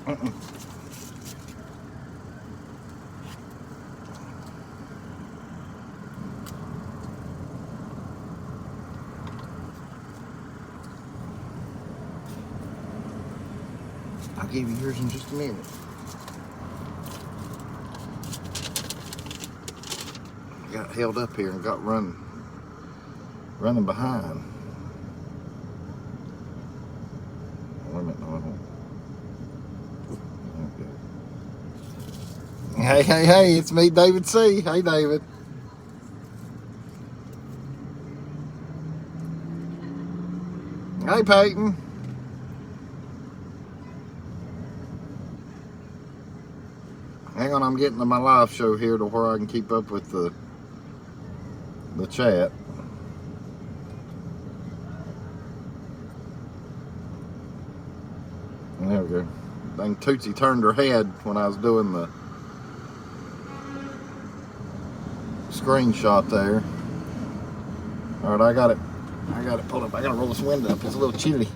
I'll give you yours in just a minute. I got held up here and got running behind. Wait a minute, no, I won't. Okay. Hey, it's me, David C. Hey, David. Hey, Peyton. Hang on, I'm getting to my live show here to where I can keep up with the chat. There we go. Dang, Tootsie turned her head when I was doing the screenshot there. All right, I got it pulled up. I gotta roll this window up. It's a little chilly.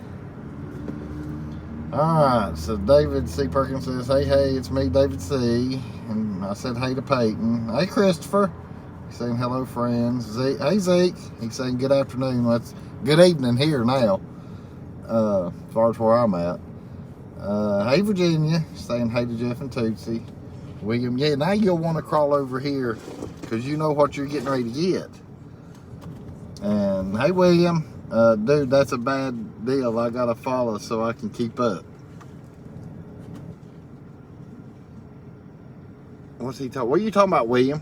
All right, so David C. Perkins says, hey, it's me, David C. And I said hey to Peyton. Hey, Christopher. He's saying hello, friends. Zeke. Hey, Zeke. He's saying good afternoon. Well, it's good evening here now, as far as where I'm at. Hey, Virginia. Saying hey to Jeff and Tootsie. William, yeah, now you'll want to crawl over here because you know what you're getting ready to get. And hey, William. Dude, that's a bad deal. I gotta follow so I can keep up. What's he talking? What are you talking about, William?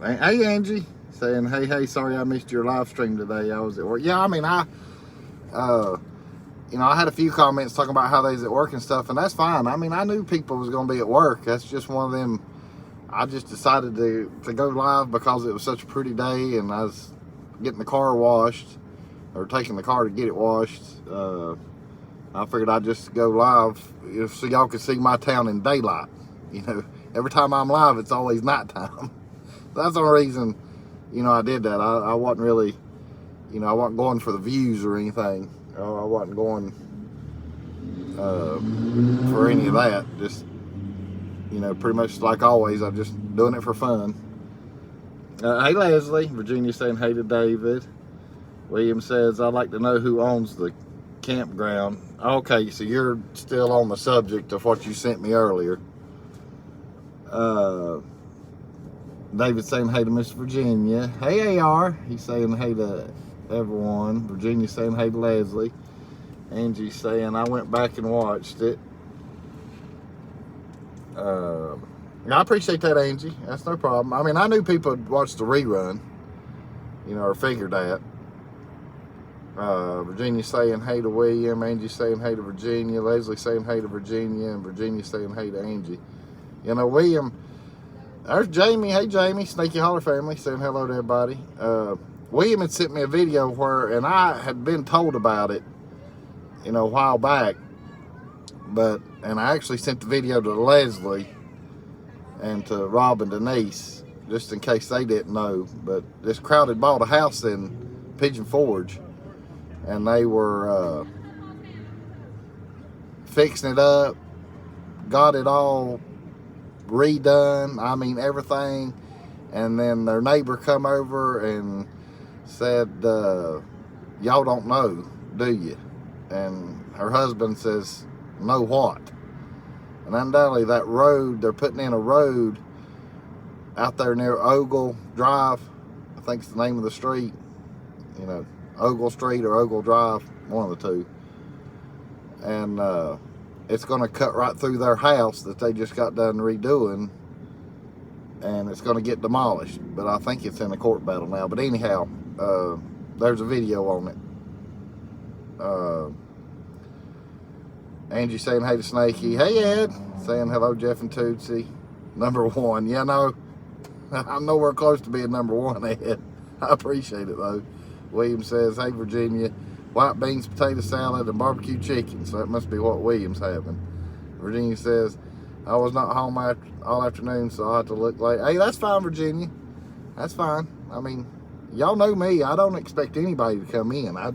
Hey, Angie, saying hey, sorry I missed your live stream today. I was at work. Yeah, I mean, I had a few comments talking about how they was at work and stuff, and that's fine. I mean, I knew people was gonna be at work. That's just one of them. I just decided to go live because it was such a pretty day and I was getting the car washed or taking the car to get it washed. I figured I'd just go live so y'all could see my town in daylight. Every time I'm live, it's always nighttime. That's the only reason, I did that. I wasn't really, I wasn't going for the views or anything. I wasn't going for any of that. Just, pretty much like always, I'm just doing it for fun. Hey, Leslie. Virginia saying hey to David. William says, I'd like to know who owns the campground. Okay, so you're still on the subject of what you sent me earlier. David saying hey to Miss Virginia. Hey, AR. He's saying hey to everyone. Virginia saying hey to Leslie. Angie saying I went back and watched it. I appreciate that, Angie. That's no problem. I mean, I knew people would watch the rerun, or figured that. Virginia saying hey to William. Angie saying hey to Virginia. Leslie saying hey to Virginia. And Virginia saying hey to Angie. William, there's Jamie. Hey, Jamie. Snaky Holler family saying hello to everybody. William had sent me a video and I had been told about it, a while back. And I actually sent the video to Leslie and to Rob and Denise, just in case they didn't know. But this crowd had bought a house in Pigeon Forge, and they were fixing it up, got it all redone. I mean, everything. And then their neighbor come over and said, y'all don't know, do you? And her husband says, know what? And undoubtedly that road, they're putting in a road out there near Ogle Drive. I think it's the name of the street. Ogle Street or Ogle Drive, one of the two. And it's going to cut right through their house that they just got done redoing. And it's going to get demolished. But I think it's in a court battle now. But anyhow, there's a video on it. Angie saying hey to Snaky. Hey, Ed. Saying hello, Jeff and Tootsie. Number one. Yeah, no, I'm nowhere close to being number one, Ed. I appreciate it, though. William says, hey, Virginia. White beans, potato salad, and barbecue chicken. So that must be what William's having. Virginia says, I was not home all afternoon, so I'll have to look late. Hey, that's fine, Virginia. That's fine. I mean, y'all know me. I don't expect anybody to come in. I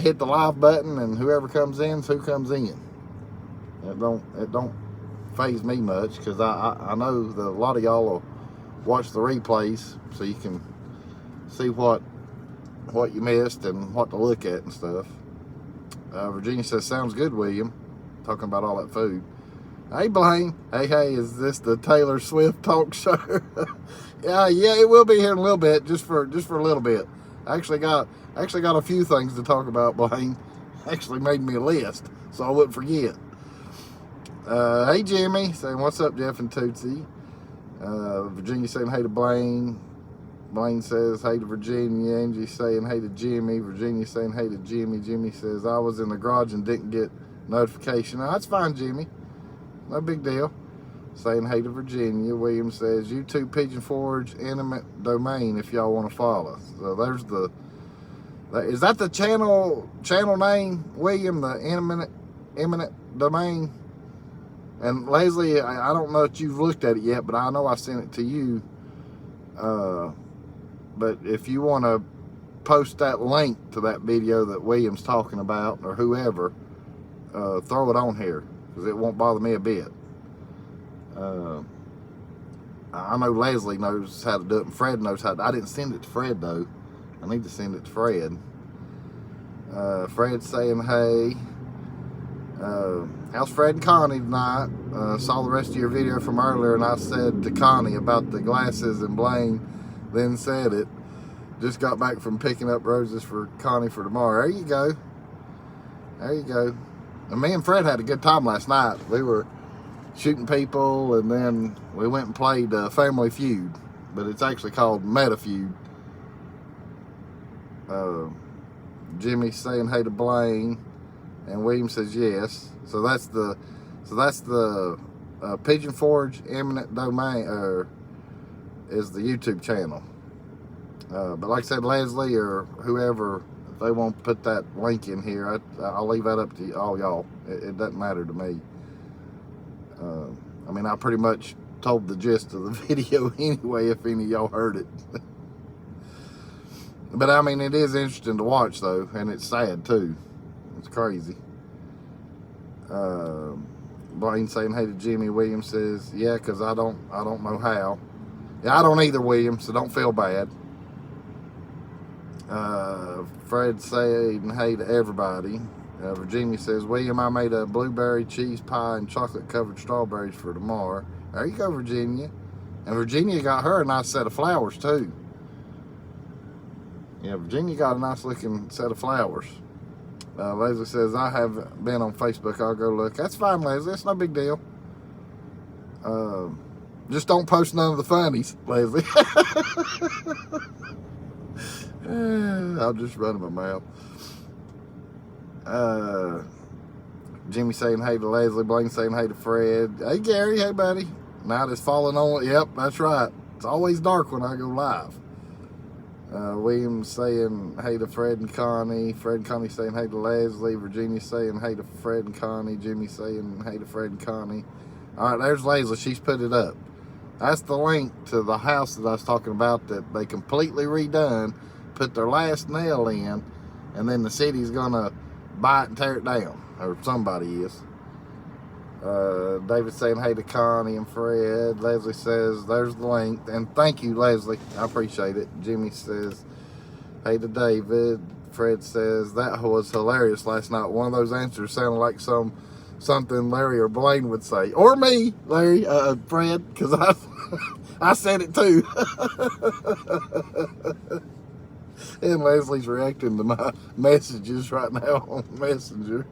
hit the live button, and whoever comes in is who comes in. It don't faze me much, because I know that a lot of y'all will watch the replays so you can see what you missed and what to look at and stuff. Virginia says, sounds good, William. Talking about all that food. Hey, Blaine. Hey, is this the Taylor Swift talk show? yeah, it will be here in a little bit, just for a little bit. I actually got a few things to talk about, Blaine. Actually made me a list, so I wouldn't forget. Hey, Jimmy, saying, what's up, Jeff and Tootsie? Virginia saying, hey to Blaine. Blaine says, hey to Virginia. Angie saying, hey to Jimmy. Virginia saying, hey to Jimmy. Jimmy says, I was in the garage and didn't get notification. That's fine, Jimmy. No big deal. Saying, hey to Virginia. William says, YouTube Pigeon Forge Intimate Domain if y'all want to follow. So there's is that the channel name, William, the Eminent Domain? And Leslie, I don't know if you've looked at it yet, but I know I sent it to you. But if you want to post that link to that video that William's talking about, or whoever, throw it on here, because it won't bother me a bit. I know Leslie knows how to do it, and Fred knows how to. I didn't send it to Fred, though. I need to send it to Fred. Fred's saying, hey. How's Fred and Connie tonight? Saw the rest of your video from earlier, and I said to Connie about the glasses, and Blaine then said it. Just got back from picking up roses for Connie for tomorrow. There you go. There you go. And me and Fred had a good time last night. We were shooting people, and then we went and played Family Feud, but it's actually called Meta Feud. Jimmy's saying hey to Blaine, and William says yes. So that's the Pigeon Forge Eminent Domain, is the YouTube channel. But like I said, Leslie or whoever, if they won't put that link in here, I'll leave that up to all y'all. It doesn't matter to me. I mean, I pretty much told the gist of the video anyway, if any of y'all heard it. But I mean, it is interesting to watch though, and it's sad too. It's crazy. Blaine saying hey to Jimmy. William says, yeah, because I don't know how. Yeah, I don't either, William, so don't feel bad. Fred saying hey to everybody. Virginia says, William, I made a blueberry cheese pie and chocolate covered strawberries for tomorrow. There you go, Virginia. And Virginia got her a nice set of flowers too. Yeah, Virginia got a nice looking set of flowers. Leslie says, I haven't been on Facebook. I'll go look. That's fine, Leslie. It's no big deal. Just don't post none of the funnies, Leslie. I'll just run my mouth. Jimmy saying hey to Leslie. Blaine saying hey to Fred. Hey, Gary. Hey, buddy. Night is falling on. Yep, that's right. It's always dark when I go live. William saying hey to Fred and Connie. Fred and Connie saying hey to Leslie. Virginia saying hey to Fred and Connie. Jimmy saying hey to Fred and Connie. All right, there's Leslie. She's put it up. That's the link to the house that I was talking about that they completely redone, put their last nail in, and then the city's gonna buy it and tear it down, or somebody is. David saying hey to Connie and Fred. Leslie says there's the link, and thank you, Leslie, I appreciate it. Jimmy says hey to David. Fred says that was hilarious last night. One of those answers sounded like something Larry or Blaine would say, or me, Larry, Fred, because I said it too. And Leslie's reacting to my messages right now on Messenger.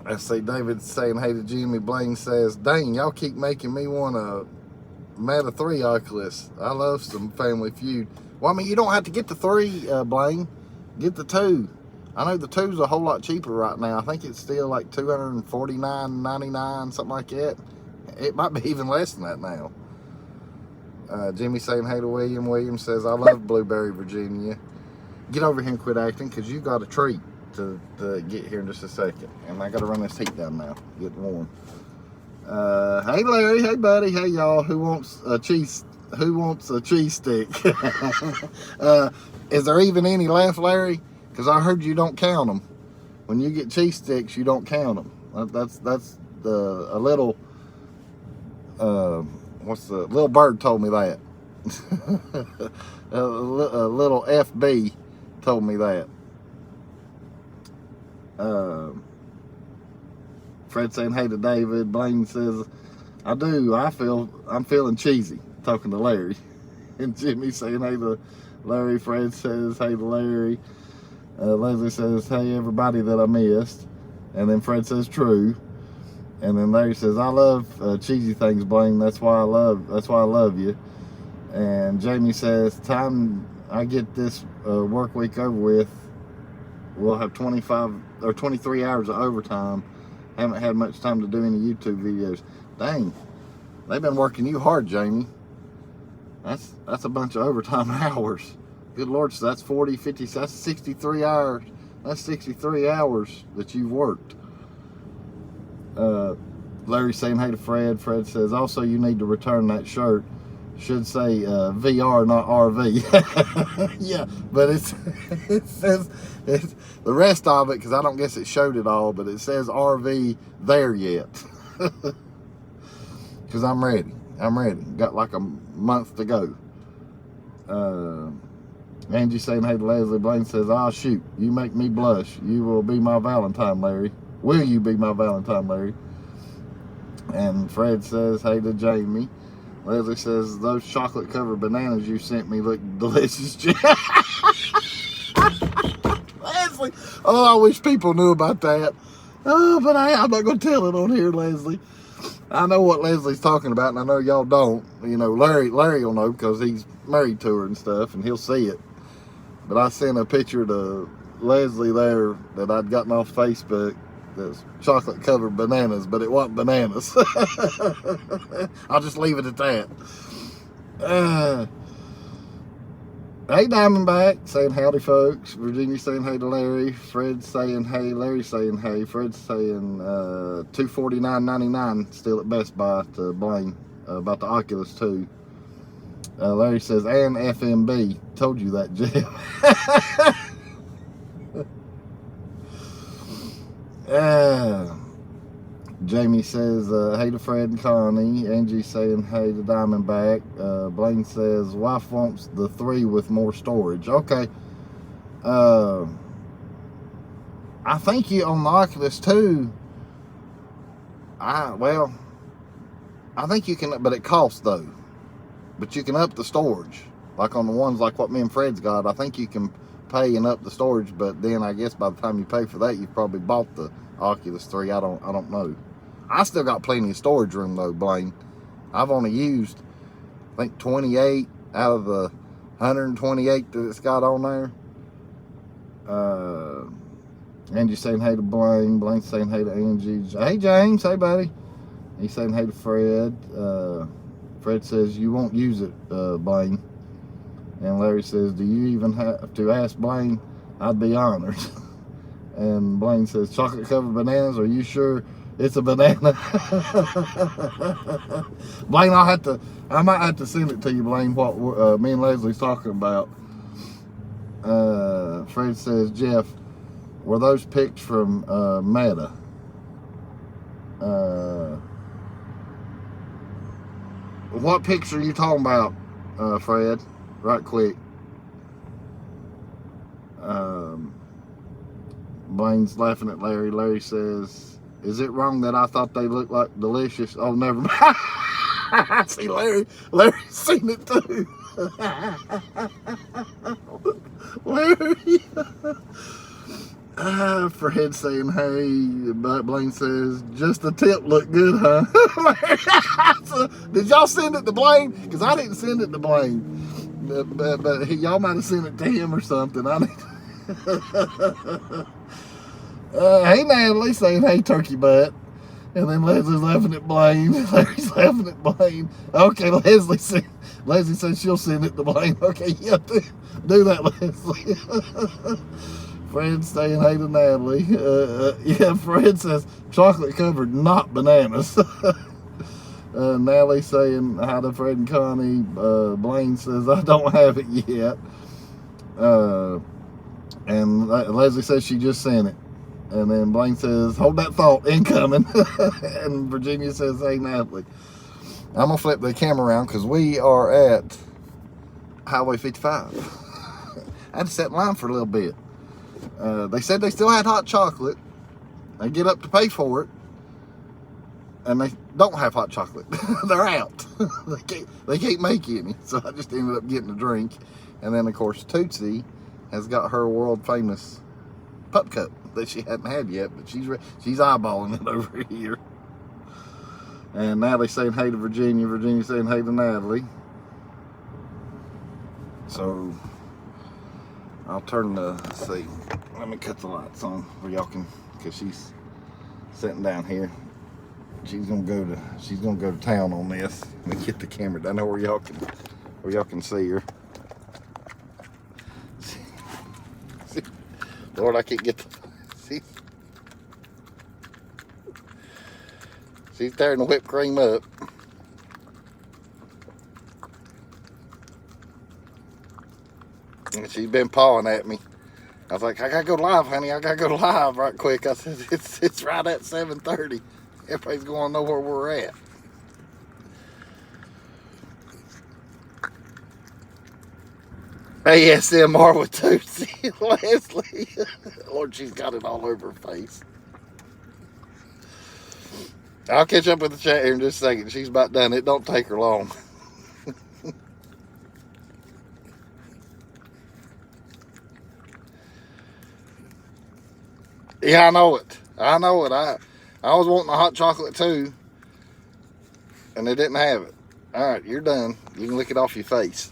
I see David saying hey to Jimmy. Blaine says, dang, y'all keep making me want a Meta 3 Oculus. I love some Family Feud. Well, I mean, you don't have to get the 3, Blaine. Get the 2. I know the 2's a whole lot cheaper right now. I think it's still like $249.99, something like that. It might be even less than that now. Jimmy saying hey to William. William says, I love Blueberry, Virginia. Get over here and quit acting, because you got a treat to get here in just a second. And I got to run this heat down now, get warm. Hey Larry, hey buddy, hey y'all. Who wants a cheese stick? Is there even any left, Larry? Because I heard you don't count them. When you get cheese sticks, you don't count them. That's a little little bird told me that. a little FB told me that. Fred saying hey to David. Blaine says, I'm feeling cheesy, talking to Larry. And Jimmy saying hey to Larry. Fred says hey to Larry. Leslie says hey everybody that I missed. And then Fred says true. And then Larry says I love cheesy things, Blaine. That's why I love you. And Jamie says time I get this work week over with, we'll have 25 or 23 hours of overtime. Haven't had much time to do any YouTube videos. Dang, they've been working you hard, Jamie. That's a bunch of overtime hours. Good Lord, so that's 40, 50, so that's 63 hours. That's 63 hours that you've worked. Larry's saying hey to Fred. Fred says, also you need to return that shirt. Should say VR, not RV. Yeah, but it says the rest of it, because I don't guess it showed it all, but it says RV there yet. Because I'm ready. Got like a month to go. Angie saying hey to Leslie. Blaine says, oh shoot, you make me blush. You will be my Valentine, Larry. Will you be my Valentine, Larry? And Fred says hey to Jamie. Leslie says, those chocolate covered bananas you sent me look delicious. Leslie, oh, I wish people knew about that. Oh, but I'm not going to tell it on here, Leslie. I know what Leslie's talking about, and I know y'all don't. You know, Larry will know because he's married to her and stuff, and he'll see it. But I sent a picture to Leslie there that I'd gotten off Facebook. There's chocolate covered bananas, but it wasn't bananas. I'll just leave it at that. Hey Diamondback saying howdy folks. Virginia saying hey to Larry. Fred saying hey. Larry saying hey. Fred saying $249.99 still at Best Buy to Blaine about the Oculus 2. Larry says and FMB. Told you that, Jeff. Jamie says hey to Fred and Connie. Angie saying hey to Diamondback. Blaine says wife wants the 3 with more storage. Okay. I think you on the Oculus 2. I think you can, but it costs though. But you can up the storage, like on the ones like what me and Fred's got. I think you can pay and up the storage, but then I guess by the time you pay for that, you've probably bought the Oculus 3. I don't know. I still got plenty of storage room though, Blaine. I've only used, I think, 28 out of the 128 that it's got on there. Angie saying hey to Blaine. Blaine saying hey to Angie. Hey James, hey buddy. He's saying hey to Fred. Fred says you won't use it, Blaine. And Larry says, do you even have to ask Blaine? I'd be honored. And Blaine says, chocolate covered bananas, are you sure it's a banana? Blaine, I might have to send it to you, Blaine, what me and Leslie's talking about. Fred says, Jeff, were those pics from Meta? What pics are you talking about, Fred? Right quick. Blaine's laughing at Larry. Larry says, is it wrong that I thought they looked like delicious? Oh, never mind. I see Larry's seen it too. Larry. Fred saying hey, but Blaine says, just the tip looked good, huh? So, did y'all send it to Blaine? Because I didn't send it to Blaine. But y'all might have sent it to him or something. Hey Natalie saying hey turkey butt. And then Leslie's laughing at Blaine. Larry's laughing at Blaine. Okay, Leslie said she'll send it to Blaine. Okay, yeah, do that, Leslie. Fred saying hey to Natalie. Yeah, Fred says chocolate covered, not bananas. Natalie saying hi to Fred and Connie. Blaine says, I don't have it yet. And Leslie says she just sent it. And then Blaine says, hold that thought, incoming. And Virginia says, hey, Natalie. I'm going to flip the camera around because we are at Highway 55. I had to sit in line for a little bit. They said they still had hot chocolate. I get up to pay for it, and they don't have hot chocolate. They're out. They can't make any. So I just ended up getting a drink. And then, of course, Tootsie has got her world famous pup cup that she hadn't had yet, but she's eyeballing it over here. And Natalie saying hey to Virginia. Virginia saying hey to Natalie. So I'll turn the, let's see, let me cut the lights on where y'all can, because she's sitting down here. She's gonna go to town on this. Let me get the camera down there where y'all can see her. See, Lord, I can't get the, see. She's tearing the whipped cream up. And she's been pawing at me. I was like, I gotta go live, honey. I gotta go live right quick. I said, it's right at 7:30. Everybody's gonna know where we're at. ASMR with Tootsie Leslie. Lord, she's got it all over her face. I'll catch up with the chat here in just a second. She's about done. It don't take her long. Yeah, I know it. I know it. I was wanting a hot chocolate too, and they didn't have it. All right, you're done. You can lick it off your face.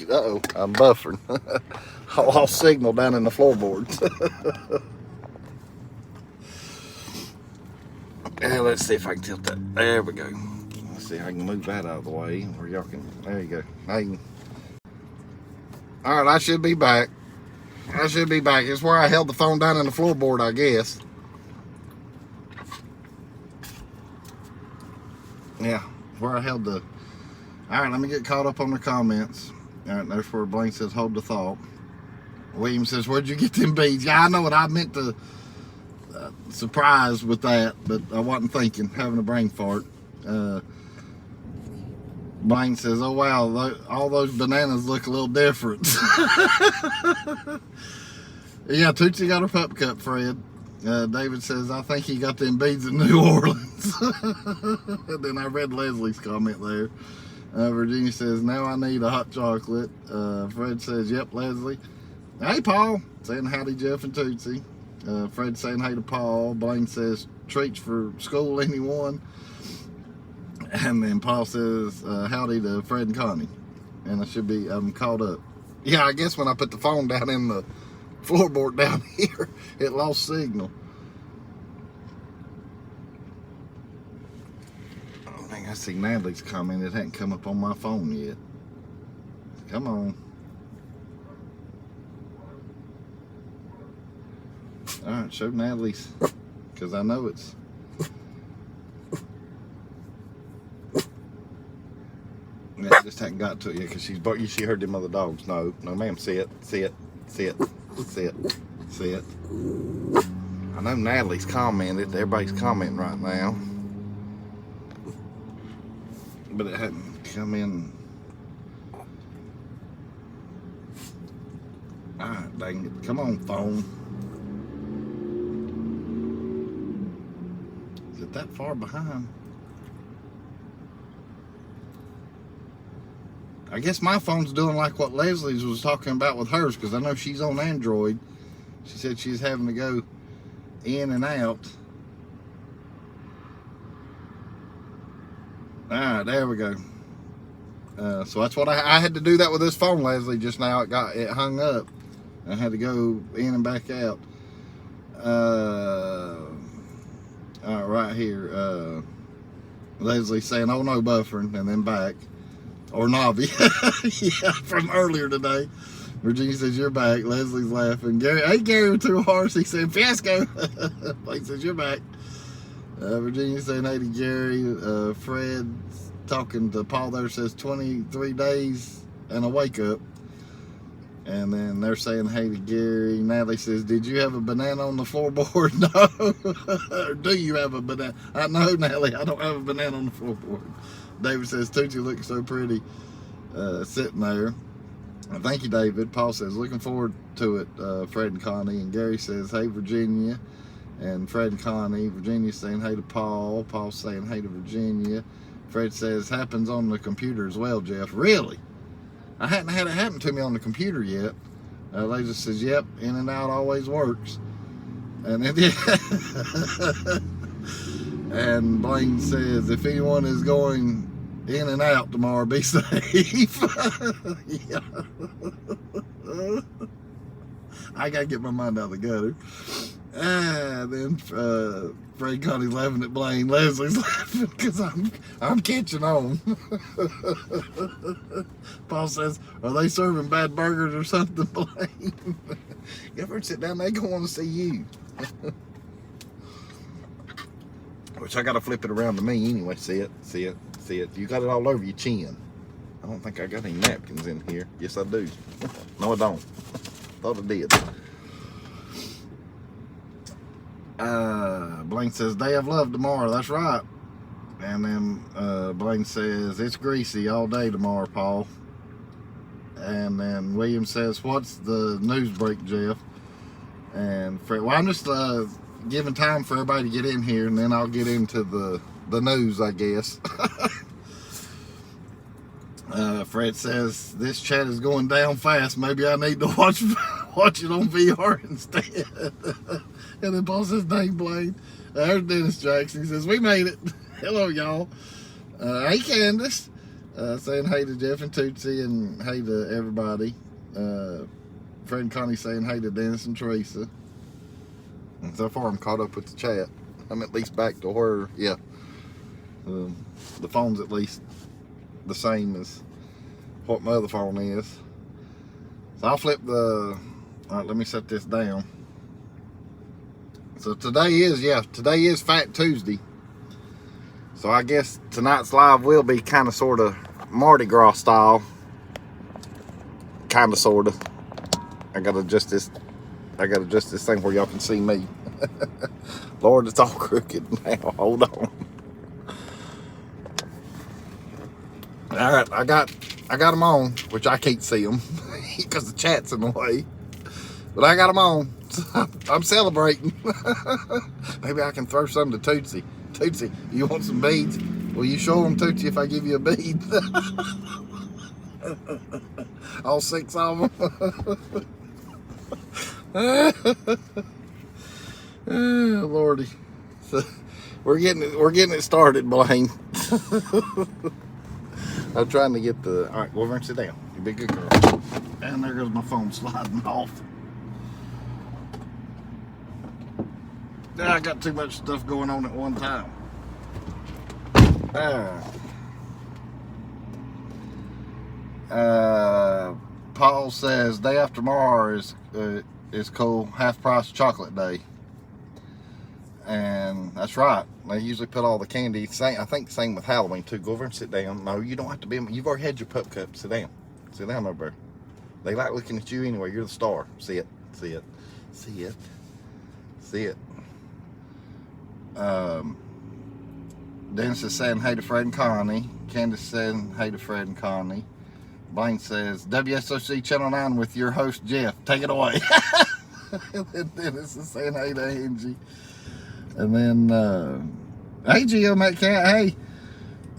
Uh-oh, I'm buffering. I lost signal down in the floorboards. Yeah, let's see if I can tilt that. There we go. Let's see if I can move that out of the way where y'all can. There you go. All right, I should be back. It's where I held the phone down in the floorboard, I guess. Yeah, where I held the... All right, let me get caught up on the comments. All right, there's where Blaine says, hold the thought. William says, where'd you get them beads? Yeah, I know what I meant to surprise with that, but I wasn't thinking, having a brain fart. Blaine says, oh, wow, all those bananas look a little different. Yeah, Tootsie got her pup cup, Fred. David says, I think he got them beads in New Orleans. And then I read Leslie's comment there. Virginia says, now I need a hot chocolate. Fred says, yep, Leslie. Hey, Paul. Saying howdy, Jeff and Tootsie. Fred saying hey to Paul. Blaine says, treats for school, anyone? And then Paul says, howdy to Fred and Connie. And I'm caught up. Yeah, I guess when I put the phone down in the floorboard down here, it lost signal. I think I see Natalie's comment. It hadn't come up on my phone yet. Come on. All right, show Natalie's, because I know it's... Yeah, I just hadn't got to it yet because she heard them other dogs. No, ma'am, sit. I know Natalie's commented. Everybody's commenting right now. But it hadn't come in. Ah, dang it. Come on, phone. Is it that far behind? I guess my phone's doing like what Leslie's was talking about with hers, because I know she's on Android. She said she's having to go in and out. Alright, there we go. So that's what I had to do that with this phone, Leslie, just now. It hung up. I had to go in and back out. Alright, right here. Leslie saying, oh no, buffering, and then back. Or Navi. Yeah, from earlier today. Virginia says, you're back. Leslie's laughing. Gary with two hearts. He said, fiasco. Blake says, you're back. Virginia saying hey to Gary. Fred talking to Paul there says 23 days and a wake up. And then they're saying hey to Gary. Natalie says, did you have a banana on the floorboard? No. Or do you have a banana? I know, Natalie, I don't have a banana on the floorboard. David says, Tootsie looks so pretty sitting there. Thank you, David. Paul says, looking forward to it, Fred and Connie. And Gary says, hey, Virginia. And Fred and Connie. Virginia's saying hey to Paul. Paul's saying hey to Virginia. Fred says, happens on the computer as well, Jeff. Really? I hadn't had it happen to me on the computer yet. They just says, yep, in and out always works. And then, and Blaine says, if anyone is going in and out tomorrow, be safe. Yeah. I gotta get my mind out of the gutter. Then Fred Connie's laughing at Blaine. Leslie's laughing because I'm catching on. Paul says, are they serving bad burgers or something, Blaine? You ever sit down, they gonna want to see you. Which I gotta flip it around to me anyway. See it, see it, see it. You got it all over your chin. I don't think I got any napkins in here. Yes, I do. No, I don't. Thought I did. Blaine says, day of love tomorrow. That's right. And then Blaine says, it's greasy all day tomorrow, Paul. And then William says, what's the news break, Jeff? And Fred, well, I'm just giving time for everybody to get in here, and then I'll get into the news, I guess. Fred says, this chat is going down fast. Maybe I need to watch it on VR instead. And then Paul says, dang, Blaine. There's Dennis Jackson. He says, we made it. Hello, y'all. Hey, Candace. Saying hey to Jeff and Tootsie and hey to everybody. Fred and Connie saying hey to Dennis and Teresa. And so far, I'm caught up with the chat. I'm at least back to where, yeah. The phone's at least the same as what my other phone is. So I'll flip all right, let me set this down. So today is Fat Tuesday. So I guess tonight's live will be kind of sort of Mardi Gras style. Kind of sort of. I gotta adjust this thing where y'all can see me. Lord, it's all crooked now. Hold on. All right, I got them on, which I can't see them because the chat's in the way. But I got them on. I'm celebrating. Maybe I can throw some to Tootsie. Tootsie, you want some beads? Will you show them, Tootsie, if I give you a bead? All 6 of them. Oh, Lordy. So, we're getting it started, Blaine. I'm trying to get all right, go over and sit down. You be a good girl. And there goes my phone sliding off. I got too much stuff going on at one time. Paul says day after tomorrow is cool. Half price chocolate day. And that's right. They usually put all the candy. I think same with Halloween too. Go over and sit down. No, you don't have to be. You've already had your pup cup. Sit down. Sit down over there. They like looking at you anyway. You're the star. See it. See it. See it. See it. Dennis is saying hey to Fred and Connie. Candace saying hey to Fred and Connie. Blaine says WSOC Channel 9 with your host Jeff. Take it away. And then Dennis is saying hey to Angie. And then hey Gio Metcalf. Hey.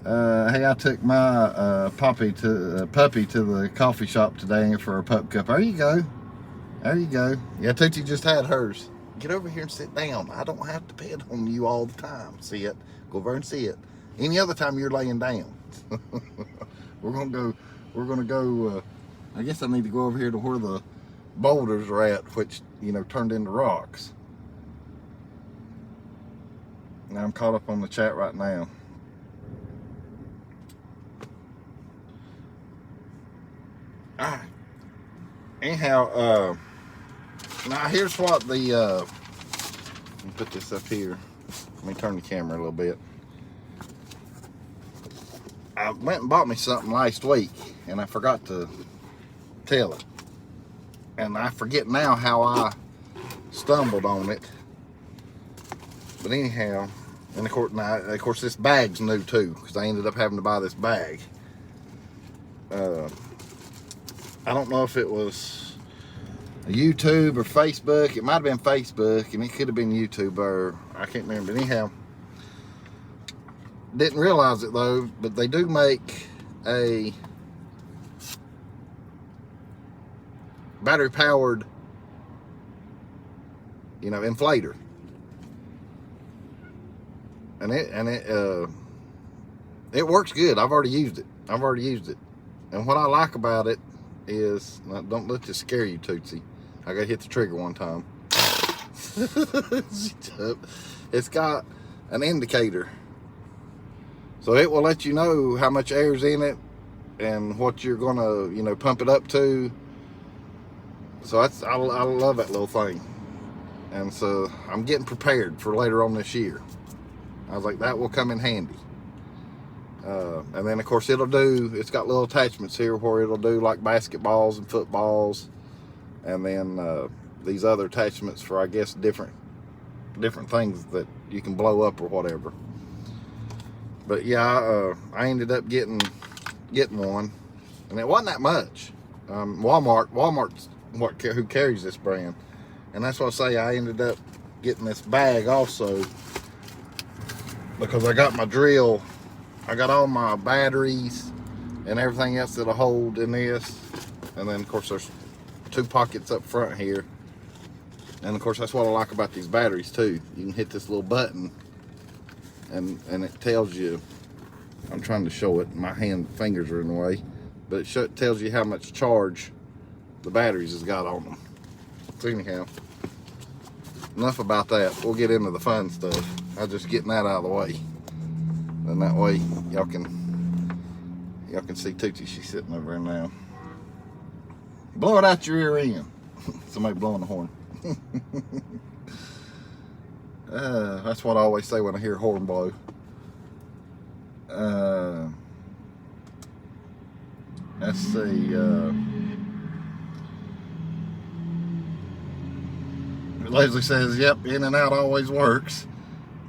Hey, I took my puppy to the coffee shop today for a pup cup. There you go. There you go. Yeah, Tootsie just had hers. Get over here and sit down. I don't have to pet on you all the time. See it. Go over and see it. Any other time you're laying down. We're gonna go. I guess I need to go over here to where the boulders are at, which turned into rocks. Now I'm caught up on the chat right now. Alright. Anyhow, now here's what let me put this up here. Let me turn the camera a little bit. I went and bought me something last week, and I forgot to tell it. And I forget now how I stumbled on it. But anyhow, and of course this bag's new too, because I ended up having to buy this bag. I don't know if it was YouTube or Facebook. It might have been Facebook, and it could have been YouTube, or I can't remember. Anyhow, didn't realize it though, but they do make a battery powered, inflator, and it works good. I've already used it, and what I like about it is, don't let this scare you, Tootsie, I gotta hit the trigger one time. It's got an indicator, so it will let you know how much air's in it and what you're gonna pump it up to. So I love that little thing, and so I'm getting prepared for later on this year. I was like, that will come in handy. And then of course it's got little attachments here where it'll do like basketballs and footballs, and then these other attachments for, I guess, different things that you can blow up or whatever. But yeah, I ended up getting one, and it wasn't that much. Walmart's who carries this brand, and that's why I say I ended up getting this bag also, because I got my drill, I got all my batteries and everything else that'll hold in this, and then of course there's 2 pockets up front here, and of course that's what I like about these batteries too. You can hit this little button, and it tells you, I'm trying to show it, my fingers are in the way, but it tells you how much charge the batteries has got on them. So anyhow, enough about that. We'll get into the fun stuff. I'm just getting that out of the way, and that way y'all can see Tootsie. She's sitting over there now. Blow it out your ear end. Somebody blowing the horn. That's what I always say when I hear a horn blow. Let's see. Leslie says, yep, in and out always works.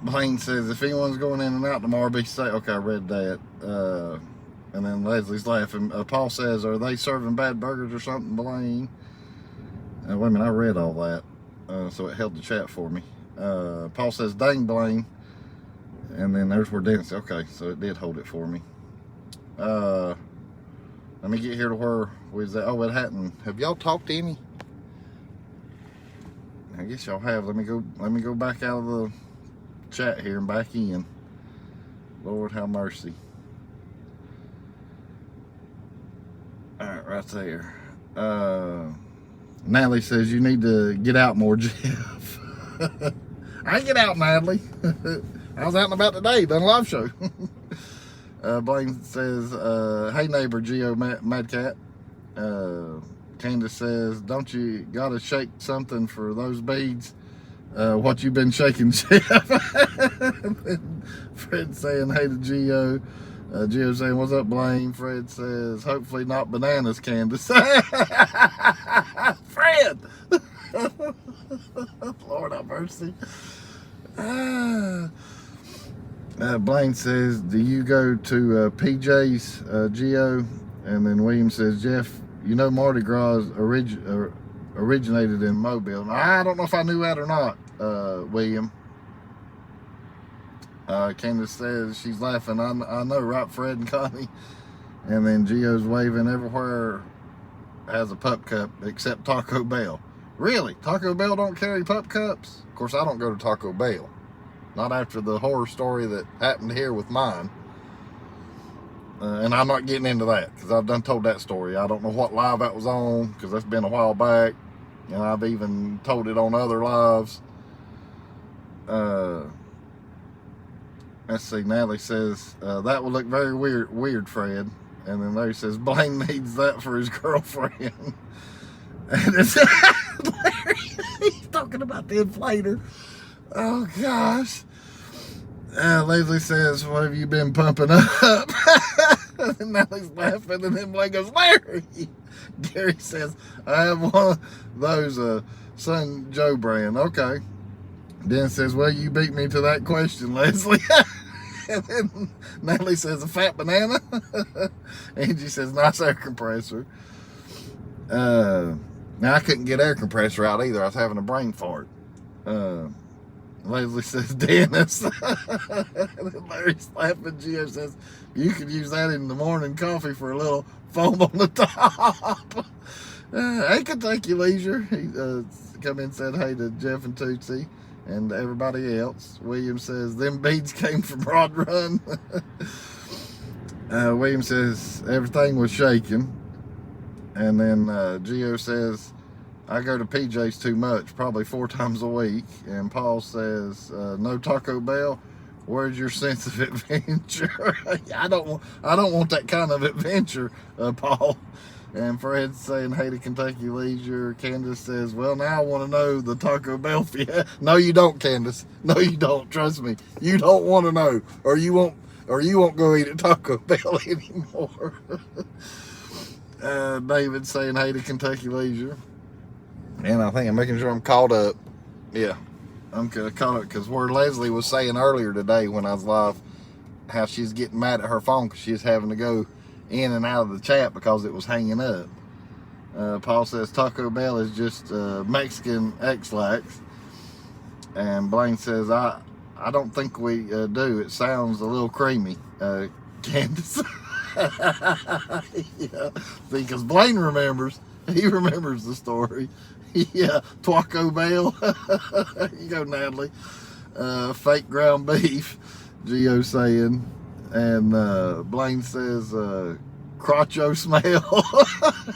Blaine says, if anyone's going in and out tomorrow, be safe. Okay, I read that. And then Leslie's laughing. Paul says, are they serving bad burgers or something, Blaine? Wait a minute, I read all that. So it held the chat for me. Paul says, dang, Blaine. And then there's where Dennis. Okay, so it did hold it for me. Let me get here to where was that? Oh, it hadn't. Have y'all talked to any? I guess y'all have. Let me go back out of the chat here and back in. Lord have mercy. All right, right there. Natalie says you need to get out more, Jeff. I get out, Natalie. I was out and about today, done a live show. Blaine says, hey neighbor, Geo Madcat. Candace says, don't you gotta shake something for those beads? What you been shaking, Jeff? Fred saying, hey to Geo. Geo saying, what's up, Blaine? Fred says, hopefully not bananas, Candace. Fred! Lord have mercy. Blaine says, do you go to PJ's, Geo? And then William says, Jeff, you know Mardi Gras originated in Mobile. Now, I don't know if I knew that or not, William. Candace says she's laughing. I know, right, Fred and Connie? And then Geo's waving. Everywhere has a pup cup except Taco Bell. Really? Taco Bell don't carry pup cups? Of course, I don't go to Taco Bell. Not after the horror story that happened here with mine. And I'm not getting into that because I've done told that story. I don't know what live that was on because that's been a while back. And I've even told it on other lives. Let's see, Natalie says, that would look very weird, Fred. And then Larry says, Blaine needs that for his girlfriend. And it's Larry, he's talking about the inflator. Oh, gosh. Leslie says, what have you been pumping up? And Nellie's laughing, and then Blaine goes, Larry. Gary says, I have one of those Son Joe brand. Okay. Dennis says, well, you beat me to that question, Leslie. And then Natalie says, a fat banana. Angie says, nice air compressor. Now, I couldn't get air compressor out either. I was having a brain fart. Leslie says, Dennis. And then Larry's laughing. Gio says, you could use that in the morning coffee for a little foam on the top. Hey, Kentucky Leisure. He come in and said hey to Jeff and Tootsie and everybody else. William says, them beads came from Rod Run. William says, everything was shaking. And then Gio says, I go to PJ's too much, probably 4 times a week. And Paul says, no Taco Bell. Where's your sense of adventure? I don't want that kind of adventure, Paul. And Fred's saying, hey to Kentucky Leisure. Candace says, well, now I want to know the Taco Bell fiesta. No, you don't, Candace. No, you don't. Trust me. You don't want to know, or you won't go eat at Taco Bell anymore. David saying, hey to Kentucky Leisure. And I think I'm making sure I'm caught up. Yeah, I'm caught up because where Leslie was saying earlier today when I was live, how she's getting mad at her phone because she's having to go in and out of the chat because it was hanging up. Paul says Taco Bell is just Mexican X-Lax. And Blaine says, I don't think we do. It sounds a little creamy. Candace. Yeah. See, because Blaine remembers. He remembers the story. Yeah, Taco Bell. You go, Natalie. Fake ground beef. Gio saying. And Blaine says, crotcho smell.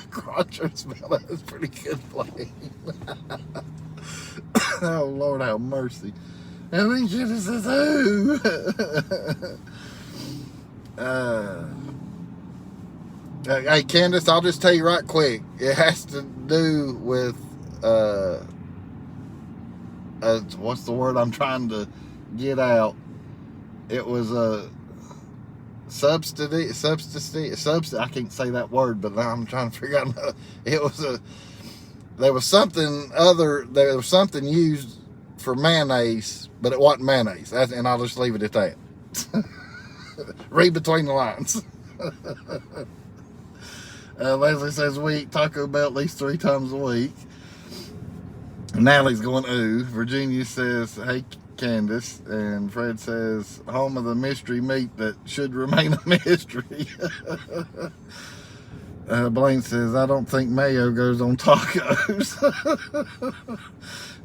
Crotcho smell. That is pretty good, Blaine. Oh, Lord, have mercy. And then Jenna says, who? Hey, Candace, I'll just tell you right quick. It has to do with, what's the word I'm trying to get out? It was a subsidy. I can't say that word, but I'm trying to figure out. There was something used for mayonnaise, but it wasn't mayonnaise. And I'll just leave it at that. Read between the lines. Leslie says we eat Taco Bell at least 3 times a week. Natalie's going, ooh. Virginia says, hey, Candace. And Fred says, home of the mystery meat that should remain a mystery. Blaine says, I don't think mayo goes on tacos.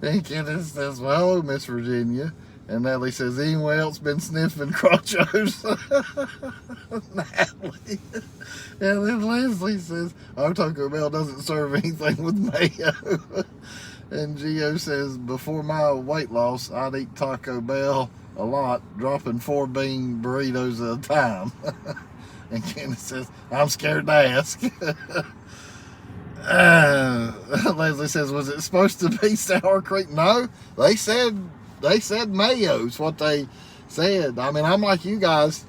And Candace says, well, hello, Miss Virginia. And Natalie says, anyone else been sniffing crotchos? Natalie. And then Leslie says, our Taco Bell doesn't serve anything with mayo. And Gio says, before my weight loss, I'd eat Taco Bell a lot, dropping 4 bean burritos at a time. And Candace says, I'm scared to ask. Leslie says, was it supposed to be sour cream? No, they said mayo's what they said. I mean, I'm like you guys,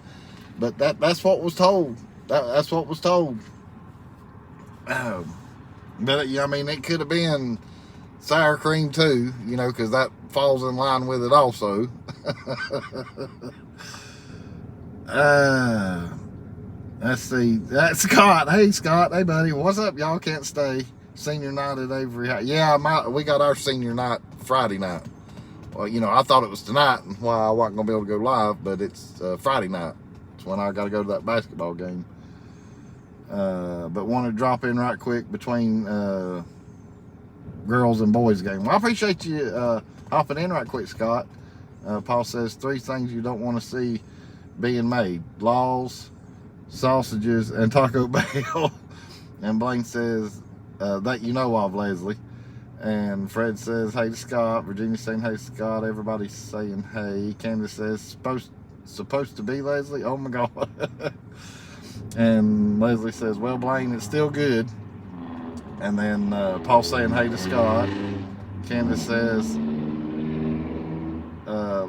but that's what was told. That's what was told. But I mean, it could have been sour cream too, you know, because that falls in line with it also. Let's see. That's Scott. Hey, Scott. Hey, buddy. What's up? Y'all can't stay. Senior night at Avery High. Yeah, we got our senior night Friday night. Well, you know, I thought it was tonight and why I wasn't going to be able to go live, but it's Friday night. It's when I got to go to that basketball game. But want to drop in right quick between girls and boys game. Well, I appreciate you hopping in right quick, Scott. Paul says 3 things you don't want to see being made. Laws, sausages, and Taco Bell. And Blaine says, that you know of, Leslie. And Fred says, hey to Scott. Virginia saying, hey, Scott. Everybody's saying, hey. Candace says, supposed to be, Leslie? Oh, my God. And Leslie says, well, Blaine, it's still good. And then Paul saying, hey to Scott. Candace says,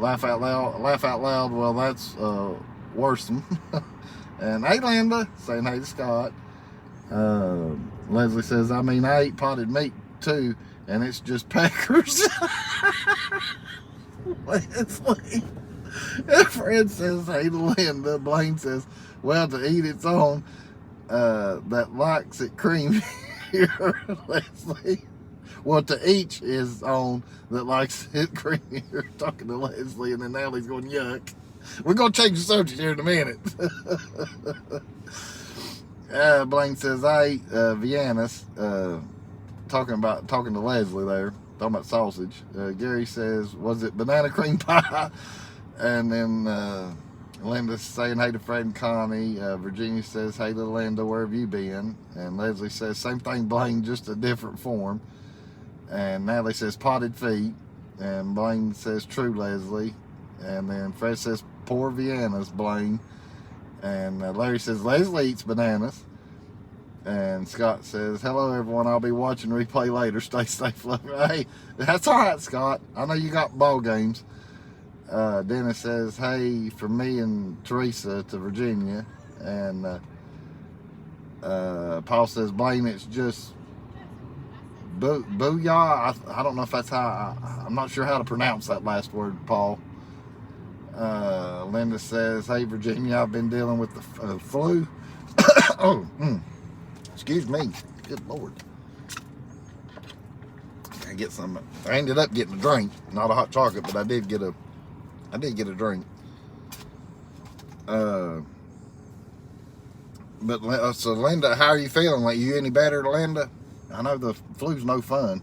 Laugh out loud. Well, that's worrisome. And hey, Linda, saying hey to Scott. Leslie says, I mean, I ate potted meat too, and it's just Packers. Leslie. Fred says, hey to Linda. Blaine says, well, to eat its own, that likes it creamy. Leslie. Well, to each his own that likes it creamier. Talking to Leslie, and then Allie's going, yuck. We're going to change the subject here in a minute. Blaine says, I ate Vienna's. Talking to Leslie there. Talking about sausage. Gary says, was it banana cream pie? And then Linda's saying, hey to Fred and Connie. Virginia says, hey to Linda, where have you been? And Leslie says, same thing, Blaine, just a different form. And Natalie says, potted feet. And Blaine says, true, Leslie. And then Fred says, poor Vienna's, Blaine. And Larry says, Leslie eats bananas. And Scott says, hello, everyone. I'll be watching replay later. Stay safe. Hey, that's all right, Scott. I know you got ball games. Dennis says, hey, from me and Teresa to Virginia. And Paul says, Blaine, it's just booyah. I don't know if that's how, I'm not sure how to pronounce that last word, Paul. Linda says, hey, Virginia, I've been dealing with the flu. Excuse me. Good Lord. I get some. I ended up getting a drink, not a hot chocolate, but I did get a drink. But so Linda, how are you feeling? Like, you any better, Linda? I know the flu's no fun.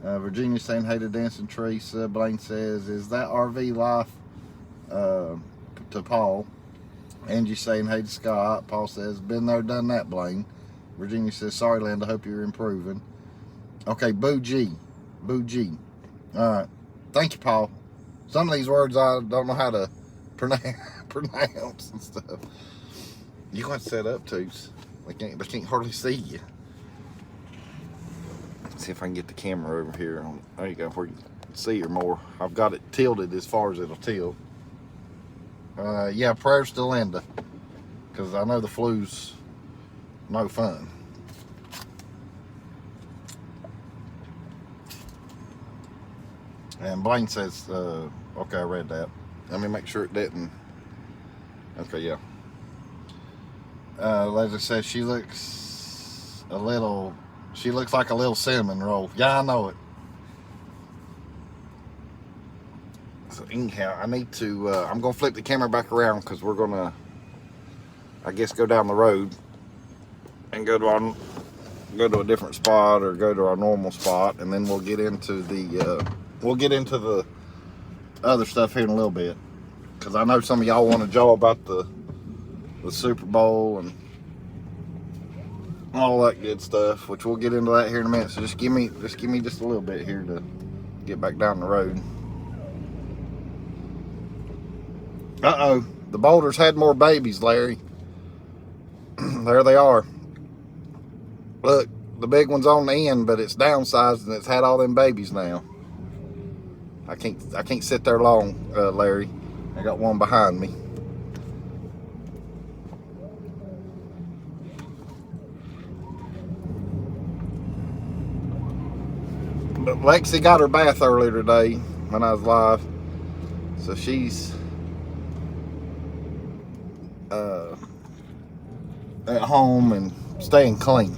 Virginia saying hey to Dancing Teresa. Blaine says, is that RV life? To Paul. Angie saying hey to Scott. Paul says, been there, done that, Blaine. Virginia says, sorry, Linda, hope you're improving. Okay, Boo G. All right. Thank you, Paul. Some of these words I don't know how to pronounce and stuff. You're going to set up, Toots. They can't hardly see you. Let's see if I can get the camera over here. There you go, where you can see her more. I've got it tilted as far as it'll tilt. Yeah, prayers to Linda, because I know the flu's no fun. And Blaine says, okay, I read that. Let me make sure it didn't. Okay, yeah. Leslie says she looks like a little cinnamon roll. Yeah, I know it. So anyhow, I need to, I'm going to flip the camera back around because we're going to, I guess, go down the road and go to a different spot or go to our normal spot, and then we'll get into the other stuff here in a little bit, because I know some of y'all want to jaw about the Super Bowl and all that good stuff, which we'll get into that here in a minute. So just give me just a little bit here to get back down the road. Uh-oh, the boulders had more babies, Larry. There they are. Look, the big one's on the end, but it's downsized and it's had all them babies now. I can't sit there long, Larry. I got one behind me. But Lexi got her bath earlier today when I was live, so she's at home and staying clean.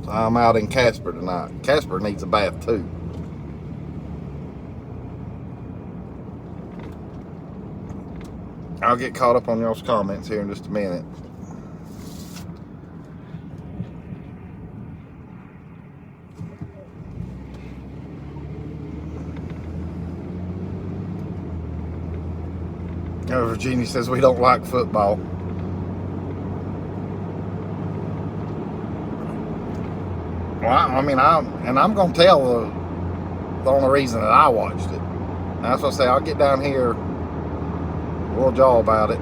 So I'm out in Casper tonight. Casper needs a bath too. I'll get caught up on y'all's comments here in just a minute. Virginia says we don't like football. Well, I mean, I'm gonna tell the only reason that I watched it. That's what I say. I'll get down here. We'll jaw about it.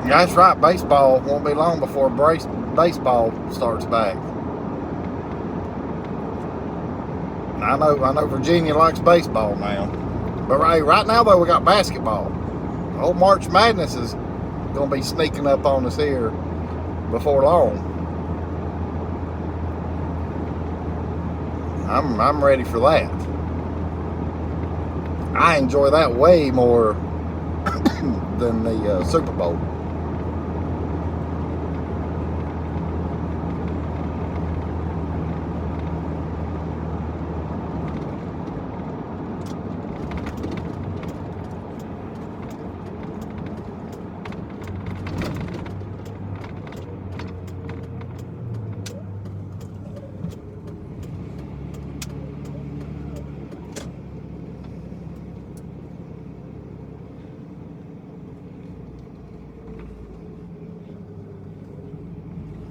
Yeah, that's right. Baseball won't be long before baseball starts back. I know Virginia likes baseball now. But right now, though, we got basketball. Old March Madness is going to be sneaking up on us here before long. I'm ready for that. I enjoy that way more than the Super Bowl.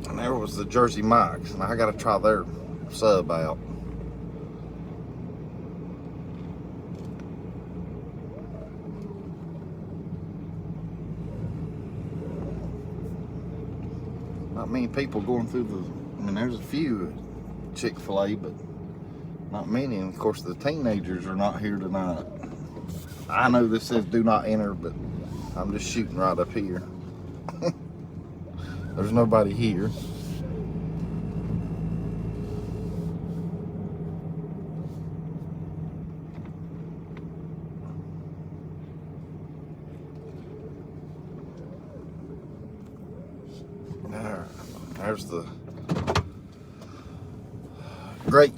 And there was the Jersey Mike's, and I got to try their sub out. Not many people going through I mean, there's a few Chick-fil-A, but not many. And of course, the teenagers are not here tonight. I know this says do not enter, but I'm just shooting right up here. There's nobody here. There's the great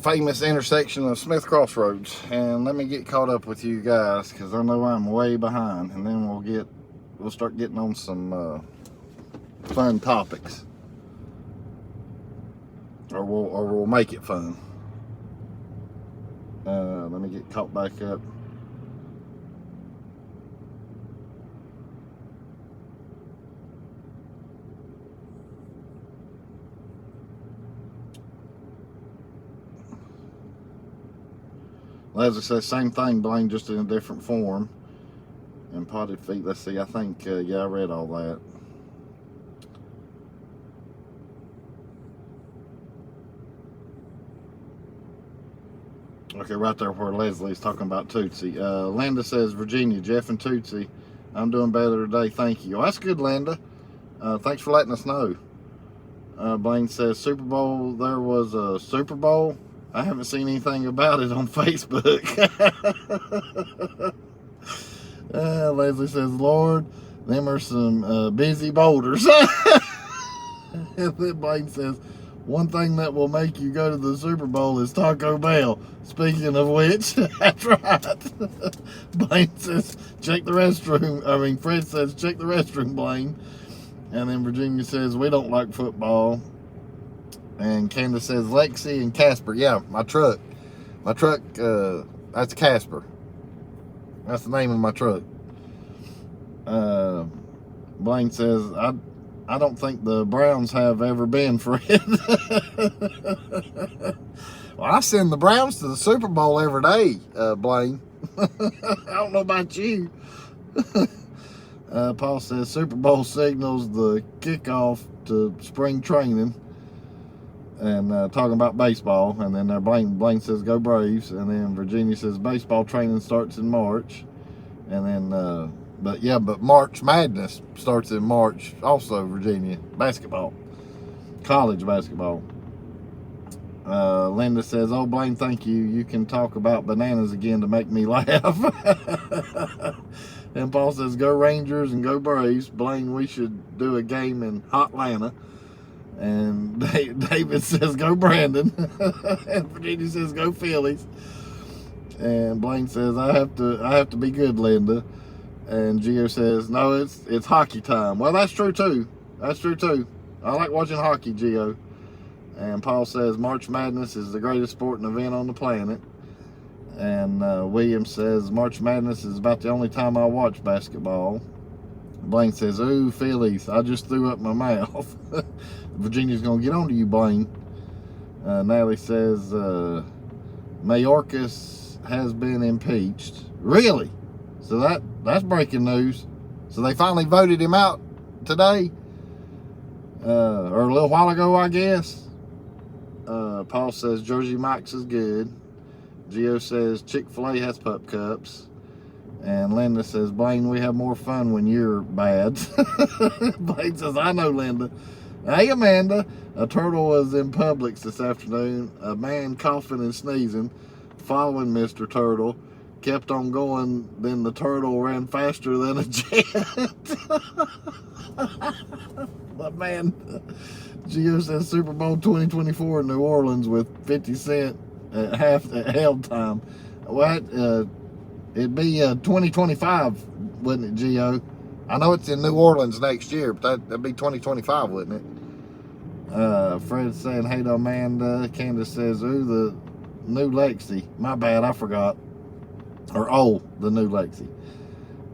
famous intersection of Smith Crossroads. And let me get caught up with you guys, because I know I'm way behind, and then we'll start getting on some fun topics, or we'll make it fun. Let me get caught back up. As I said, same thing, Blaine, just in a different form. And potted feet, let's see, I think, yeah, I read all that. Okay, right there where Leslie's talking about Tootsie. Linda says, Virginia, Jeff and Tootsie, I'm doing better today, thank you. Oh, that's good, Linda. Thanks for letting us know. Blaine says, Super Bowl, there was a Super Bowl. I haven't seen anything about it on Facebook. Leslie says, Lord, them are some busy boulders. And then Blaine says, one thing that will make you go to the Super Bowl is Taco Bell. Speaking of which, that's right. Blaine says, check the restroom. I mean, Fred says, check the restroom, Blaine. And then Virginia says, we don't like football. And Candace says, Lexi and Casper. Yeah, my truck. My truck, that's Casper. That's the name of my truck. Blaine says, I don't think the Browns have ever been, Fred. Well, I send the Browns to the Super Bowl every day, Blaine. I don't know about you. Paul says, Super Bowl signals the kickoff to spring training. And talking about baseball. And then Blaine says, go Braves. And then Virginia says, baseball training starts in March. And then, but March Madness starts in March also, Virginia. Basketball. College basketball. Linda says, oh, Blaine, thank you. You can talk about bananas again to make me laugh. And Paul says, go Rangers and go Braves. Blaine, we should do a game in Hotlanta. And David says, go Brandon. And Virginia says, go Phillies. And Blaine says, I have to be good, Linda. And Gio says, no, it's hockey time. Well, that's true too. That's true too. I like watching hockey, Gio. And Paul says, March Madness is the greatest sporting event on the planet. And William says, March Madness is about the only time I watch basketball. Blaine says, ooh, Phillies, I just threw up my mouth. Virginia's going to get on to you, Blaine. Natalie says, Mayorkas has been impeached. Really? So that's breaking news. So they finally voted him out today, or a little while ago, I guess. Paul says Jersey Mike's is good. Gio says Chick-fil-A has pup cups. And Linda says, Blaine, we have more fun when you're bad. Blaine says, I know, Linda. Hey, Amanda. A turtle was in Publix this afternoon. A man coughing and sneezing, following Mr. Turtle, kept on going. Then the turtle ran faster than a jet. But man, Gio says Super Bowl 2024 in New Orleans with 50 Cent at halftime. What? It'd be 2025, wouldn't it, Gio? I know it's in New Orleans next year, but that'd be 2025, wouldn't it? Fred's saying, hey to Amanda. Candace says, ooh, the new Lexi. My bad, I forgot. Or, oh, the new Lexi.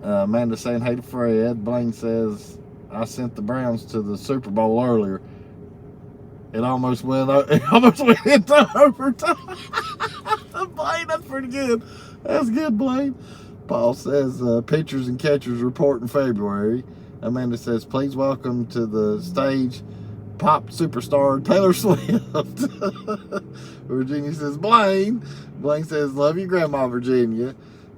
Amanda saying, hey to Fred. Blaine says, I sent the Browns to the Super Bowl earlier. It almost went into overtime. Blaine, that's pretty good. That's good, Blaine. Paul says, pitchers and catchers report in February. Amanda says, please welcome to the stage pop superstar Taylor Swift. Virginia says, Blaine. Blaine says, love you, Grandma Virginia.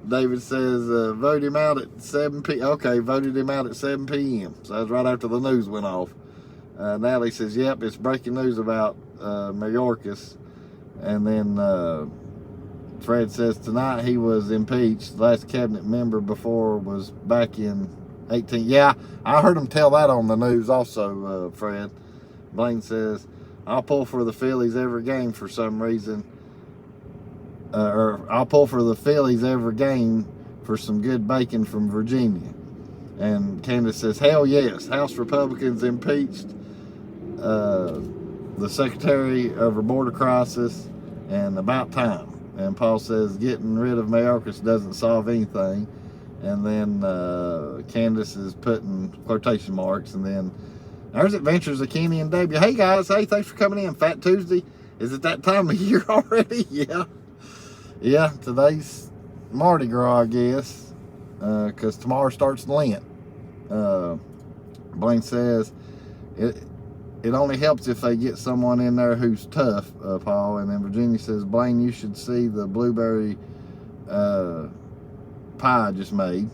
David says, vote him out at 7 p.m. Okay, voted him out at 7 p.m. So that's right after the news went off. Natalie says, yep, it's breaking news about Mayorkas. And then Fred says, tonight he was impeached. Last cabinet member before was back in 18. Yeah, I heard him tell that on the news also, Fred. Blaine says, I'll pull for the Phillies every game for some reason. Or I'll pull for the Phillies every game for some good bacon from Virginia. And Candace says, hell yes, House Republicans impeached the Secretary of a Border Crisis, and about time. And Paul says, getting rid of Mayorkas doesn't solve anything. And then Candace is putting quotation marks. And then there's Adventures of Kenny and Debbie. Hey, guys. Hey, thanks for coming in. Fat Tuesday. Is it that time of year already? Yeah. Yeah, today's Mardi Gras, I guess. Because tomorrow starts Lent. Blaine says, it only helps if they get someone in there who's tough, Paul. And then Virginia says, Blaine, you should see the blueberry pie I just made.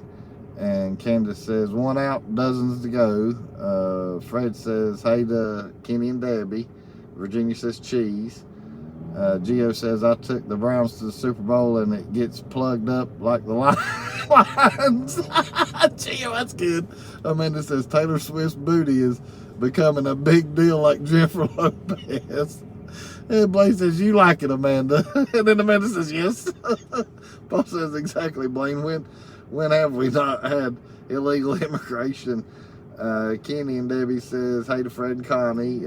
And Candace says, one out, dozens to go. Fred says, hey to Kenny and Debbie. Virginia says, cheese. Gio says, I took the Browns to the Super Bowl and it gets plugged up like the Lions. Gio, that's good. Amanda says, Taylor Swift's booty is becoming a big deal like Jennifer Lopez. And Blaine says, you like it, Amanda. And then Amanda says, yes. Paul says, exactly, Blaine. When have we not had illegal immigration? Kenny and Debbie says, hey to Fred and Connie.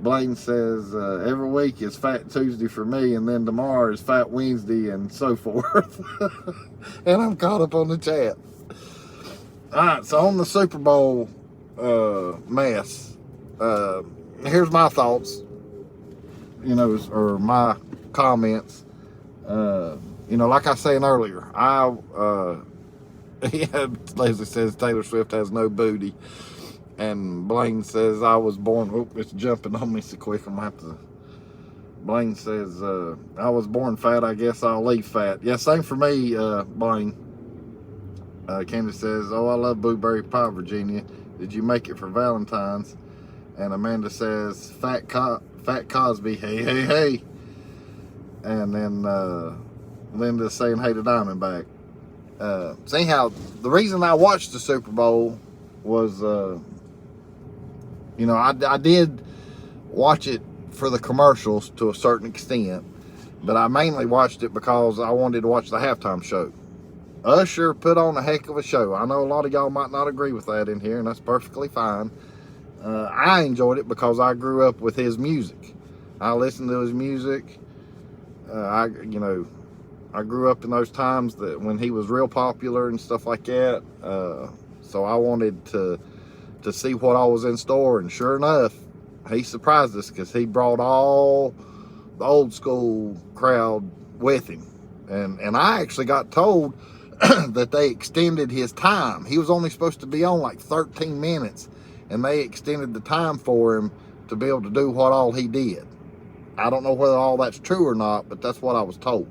Blaine says, every week is Fat Tuesday for me, and then tomorrow is Fat Wednesday, and so forth. And I'm caught up on the chat. All right, so on the Super Bowl mess, here's my thoughts, or my comments. Like I was saying earlier, Leslie says Taylor Swift has no booty. And Blaine says, I was born, oh, it's jumping on me so quick, I'm going to have to. Blaine says, I was born fat, I guess I'll leave fat. Yeah, same for me, Blaine. Candace says, oh, I love blueberry pie, Virginia. Did you make it for Valentine's? And Amanda says, Fat Cosby, hey, hey, hey. And then Linda's saying, hey to Diamondback. So anyhow, the reason I watched the Super Bowl was, I did watch it for the commercials to a certain extent, but I mainly watched it because I wanted to watch the halftime show. Usher put on a heck of a show. I know a lot of y'all might not agree with that in here, and that's perfectly fine. I enjoyed it because I grew up with his music. I listened to his music. I grew up in those times that when he was real popular and stuff like that. So I wanted to see what all was in store, and sure enough, he surprised us because he brought all the old school crowd with him. And I actually got told that they extended his time. He was only supposed to be on like 13 minutes, and they extended the time for him to be able to do what all he did. I don't know whether all that's true or not, but that's what I was told.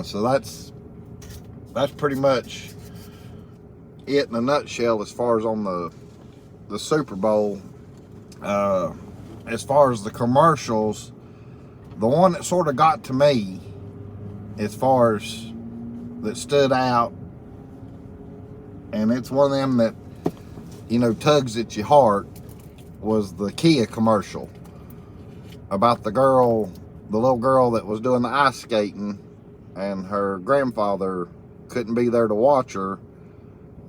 So that's pretty much it in a nutshell as far as on the Super Bowl. As far as the commercials, the one that sort of got to me, as far as that stood out, and it's one of them that, you know, tugs at your heart, was the Kia commercial about the little girl that was doing the ice skating, and her grandfather couldn't be there to watch her,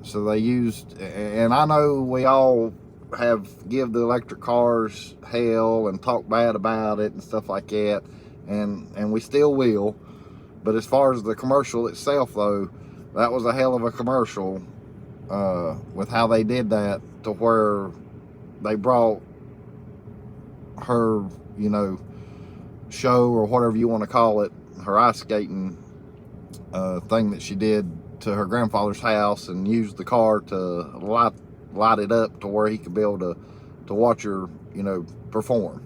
so they used, and I know we all give the electric cars hell and talk bad about it and stuff like that, and we still will. But as far as the commercial itself, though, that was a hell of a commercial, with how they did that, to where they brought her, you know, show, or whatever you want to call it, her ice skating thing that she did to her grandfather's house, and used the car to light it up to where he could be able to watch her, you know, perform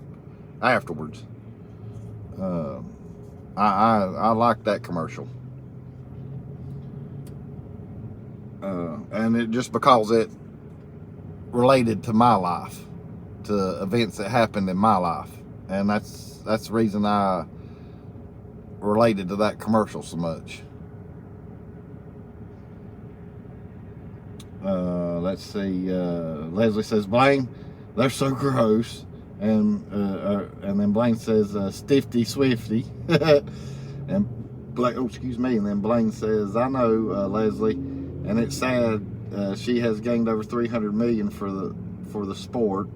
afterwards. I like that commercial. And it just because it related to my life, to events that happened in my life, and that's the reason I related to that commercial so much. Let's see. Leslie says, Blaine, they're so gross. And then Blaine says, Stifty Swifty. And Blaine, oh, excuse me. And then Blaine says, I know, Leslie, and it's sad. She has gained over 300 million for the sport.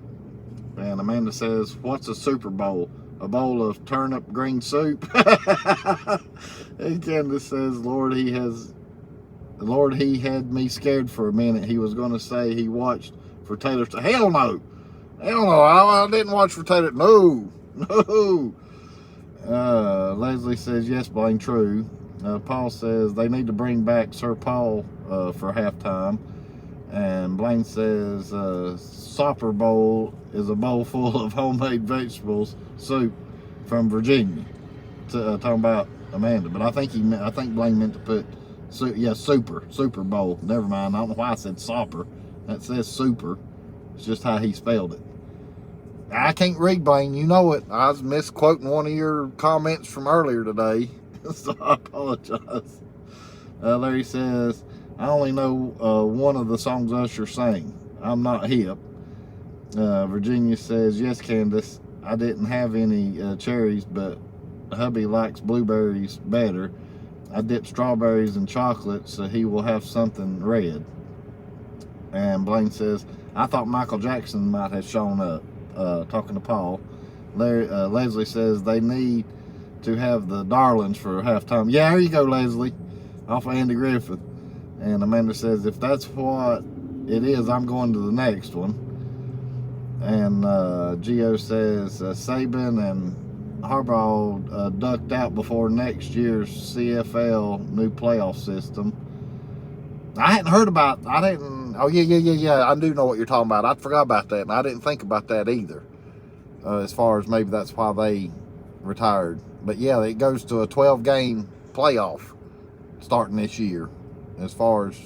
And Amanda says, what's a Super Bowl? A bowl of turnip green soup? And Candace says, Lord, he had me scared for a minute. He was going to say he watched for Taylor. Hell no. Hell no. I didn't watch for Taylor. No. Leslie says, yes, Blaine, true. Paul says they need to bring back Sir Paul for halftime. And Blaine says, Sopper Bowl is a bowl full of homemade vegetables soup from Virginia. Talking about Amanda. But I think Blaine meant to put, Super Bowl. Never mind. I don't know why I said Sopper. That says super. It's just how he spelled it. I can't read, Blaine. You know it. I was misquoting one of your comments from earlier today. So I apologize. Larry says, I only know one of the songs Usher sang. I'm not hip. Virginia says, yes, Candace. I didn't have any cherries, but hubby likes blueberries better. I dipped strawberries in chocolate, so he will have something red. And Blaine says, I thought Michael Jackson might have shown up, talking to Paul. Leslie says they need to have the Darlings for halftime. Yeah, there you go, Leslie, off of Andy Griffith. And Amanda says, if that's what it is, I'm going to the next one. And Gio says, Saban and Harbaugh ducked out before next year's CFL new playoff system. I hadn't heard about, oh yeah, I do know what you're talking about. I forgot about that, and I didn't think about that either, as far as maybe that's why they retired. But yeah, it goes to a 12-game playoff starting this year, as far as,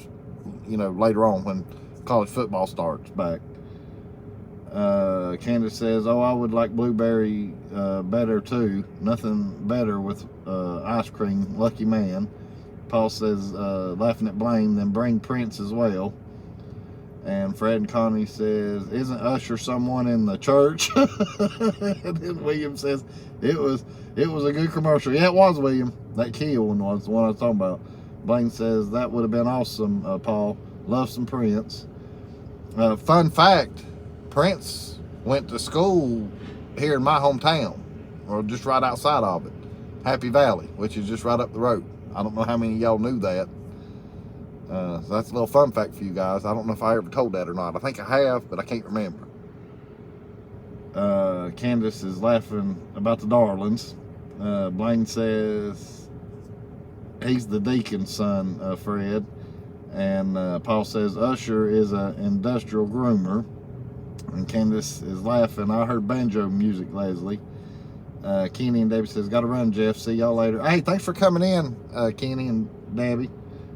you know, later on when college football starts back. Candace says, oh, I would like blueberry better too. Nothing better with ice cream. Lucky man. Paul says, laughing at Blaine, then bring Prince as well. And Fred and Connie says, isn't Usher someone in the church? And then William says, it was a good commercial. Yeah, it was, William. That Kia one was the one I was talking about. Blaine says, that would have been awesome, Paul. Love some Prince. Fun fact, Prince went to school here in my hometown, or just right outside of it, Happy Valley, which is just right up the road. I don't know how many of y'all knew that. So that's a little fun fact for you guys. I don't know if I ever told that or not. I think I have, but I can't remember. Candace is laughing about the Darlings. Blaine says, he's the deacon's son, Fred. And Paul says Usher is an industrial groomer. And Candace is laughing. I heard banjo music, Leslie. Kenny and Debbie says, gotta run, Jeff. See y'all later. Hey, thanks for coming in, Kenny and Debbie.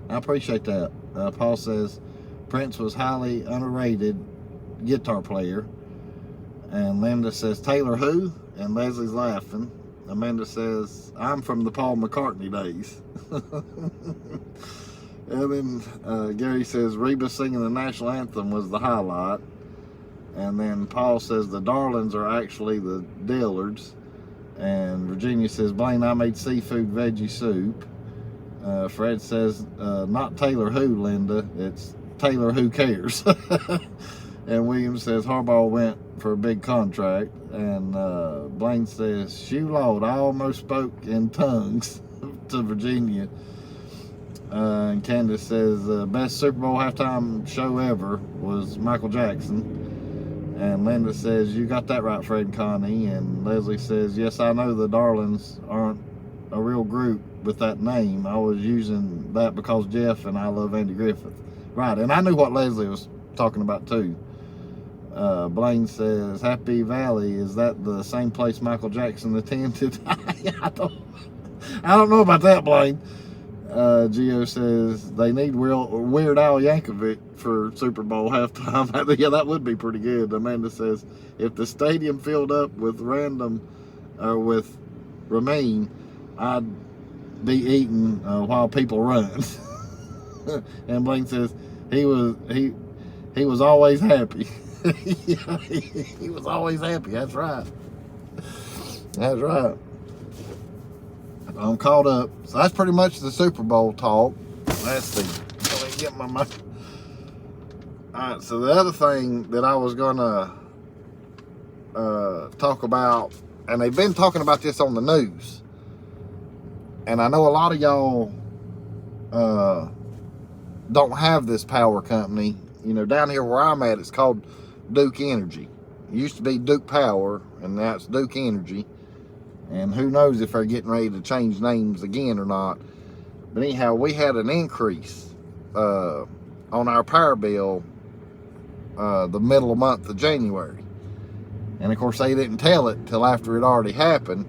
I appreciate that. Paul says Prince was highly underrated guitar player. And Linda says, Taylor who? And Leslie's laughing. Amanda says, I'm from the Paul McCartney days. And then Gary says, Reba singing the national anthem was the highlight. And then Paul says, the Darlings are actually the Dillards. And Virginia says, Blaine, I made seafood veggie soup. Fred says, not Taylor who, Linda. It's Taylor who cares. And William says, Harbaugh went for a big contract. And Blaine says, shoe Lord, I almost spoke in tongues to Virginia. And Candace says, best Super Bowl halftime show ever was Michael Jackson. And Linda says, you got that right, Fred and Connie. And Leslie says, yes, I know the Darlings aren't a real group with that name. I was using that because Jeff and I love Andy Griffith. Right, and I knew what Leslie was talking about too. Blaine says, Happy Valley, is that the same place Michael Jackson attended? I don't know about that, Blaine. Gio says, they need Weird Al Yankovic for Super Bowl halftime. Yeah, that would be pretty good. Amanda says, if the stadium filled up with with Ramin, I'd be eating while people run. And Blaine says, he was always happy. He was always happy. That's right. That's right. I'm caught up. So that's pretty much the Super Bowl talk. Let's see. Let me get my mic. Alright, so the other thing that I was gonna talk about, and they've been talking about this on the news, and I know a lot of y'all don't have this power company. You know, down here where I'm at, it's called Duke Energy. It used to be Duke Power, and now it's Duke Energy. And who knows if they're getting ready to change names again or not. But anyhow, we had an increase on our power bill the middle of the month of January. And of course, they didn't tell it till after it already happened.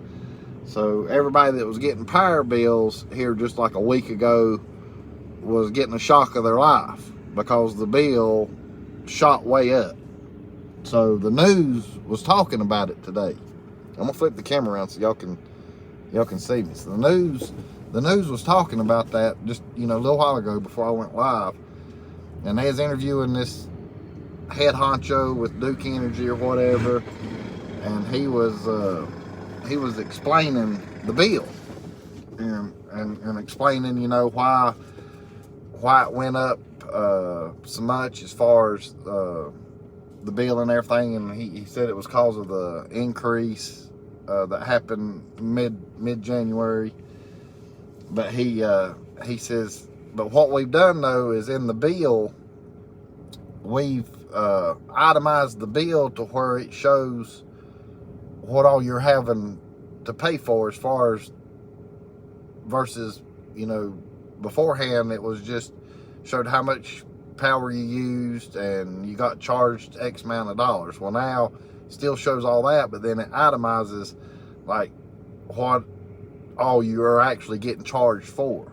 So everybody that was getting power bills here just like a week ago was getting a shock of their life because the bill shot way up. So the news was talking about it today. I'm gonna flip the camera around so y'all can see me. So the news was talking about that just a little while ago before I went live, and they was interviewing this head honcho with Duke Energy or whatever, and he was explaining the bill and explaining why it went up so much as far as the bill and everything, and he said it was because of the increase that happened mid-January. But he says, but what we've done though is in the bill, we've itemized the bill to where it shows what all you're having to pay for as far as versus, beforehand it was just showed how much power you used and you got charged X amount of dollars. Well, now it still shows all that, but then it itemizes like what all you are actually getting charged for.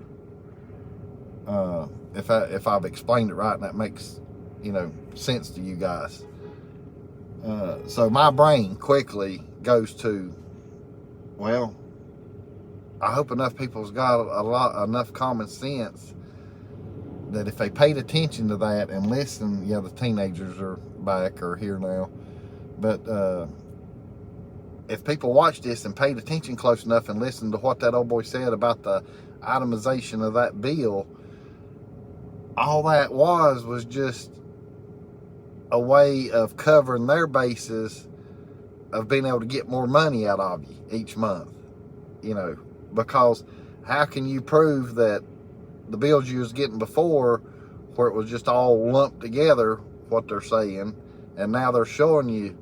If I've explained it right and that makes sense to you guys. So my brain quickly goes to, well, I hope enough people's got enough common sense that if they paid attention to that and listened, the teenagers are back or here now, but if people watched this and paid attention close enough and listened to what that old boy said about the itemization of that bill, all that was just a way of covering their bases of being able to get more money out of you each month, because how can you prove that the bills you was getting before, where it was just all lumped together, what they're saying, and now they're showing you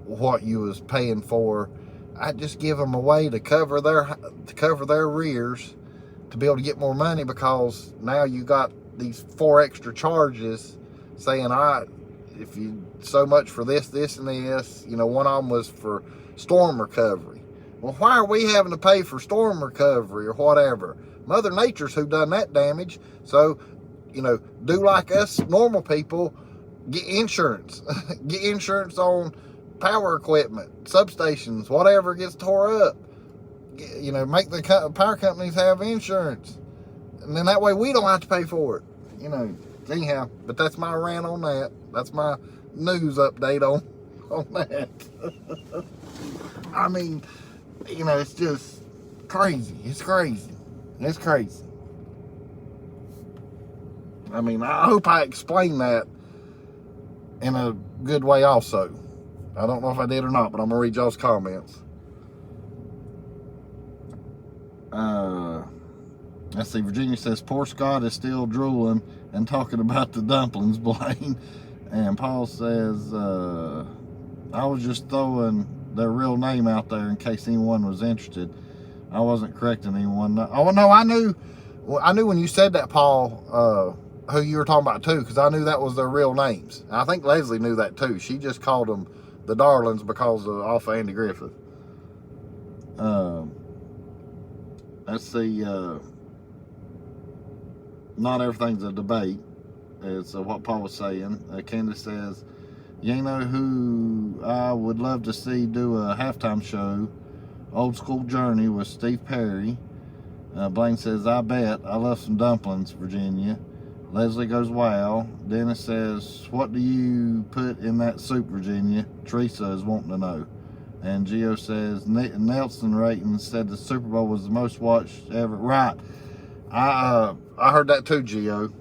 what you was paying for? I just give them a way to cover their rears to be able to get more money, because now you got these 4 extra charges saying, if you so much for this, this, and this. You know, one of them was for storm recovery. Well, why are we having to pay for storm recovery or whatever? Mother Nature's who done that damage. So, you know, do like us normal people, get insurance. Get insurance on power equipment, substations, whatever gets tore up. You know, make the power companies have insurance. And then that way we don't have to pay for it. You know, anyhow, but that's my rant on that. That's my news update on that. I mean, you know, it's just crazy. It's crazy. It's crazy. I mean, I hope I explained that in a good way also. I don't know if I did or not, but I'm going to read y'all's comments. Let's see, Virginia says, poor Scott is still drooling and talking about the dumplings, Blaine. And Paul says, I was just throwing their real name out there in case anyone was interested. I wasn't correcting anyone. Oh, no, I knew when you said that, Paul, who you were talking about too, because I knew that was their real names. And I think Leslie knew that too. She just called them the Darlings because off of Andy Griffith. Let's see, not everything's a debate. It's what Paul was saying. Candace says, you know who I would love to see do a halftime show? Old School Journey with Steve Perry. Blaine says, I bet. I love some dumplings, Virginia. Leslie goes, wow. Dennis says, what do you put in that soup, Virginia? Teresa is wanting to know. And Gio says, Nelson ratings said the Super Bowl was the most watched ever. Right. I heard that too, Gio.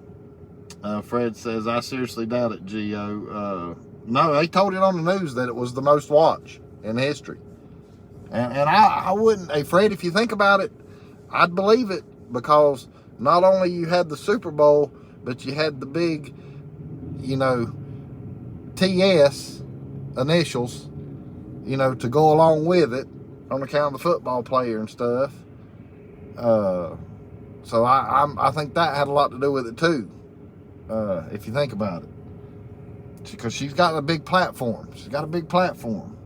Fred says, I seriously doubt it, Gio. No, they told it on the news that it was the most watched in history. And I wouldn't, hey, Fred, if you think about it, I'd believe it, because not only you had the Super Bowl, but you had the big, you know, TS initials, you know, to go along with it on account of the football player and stuff. So I think that had a lot to do with it too, if you think about it. Because she's got a big platform. She's got a big platform.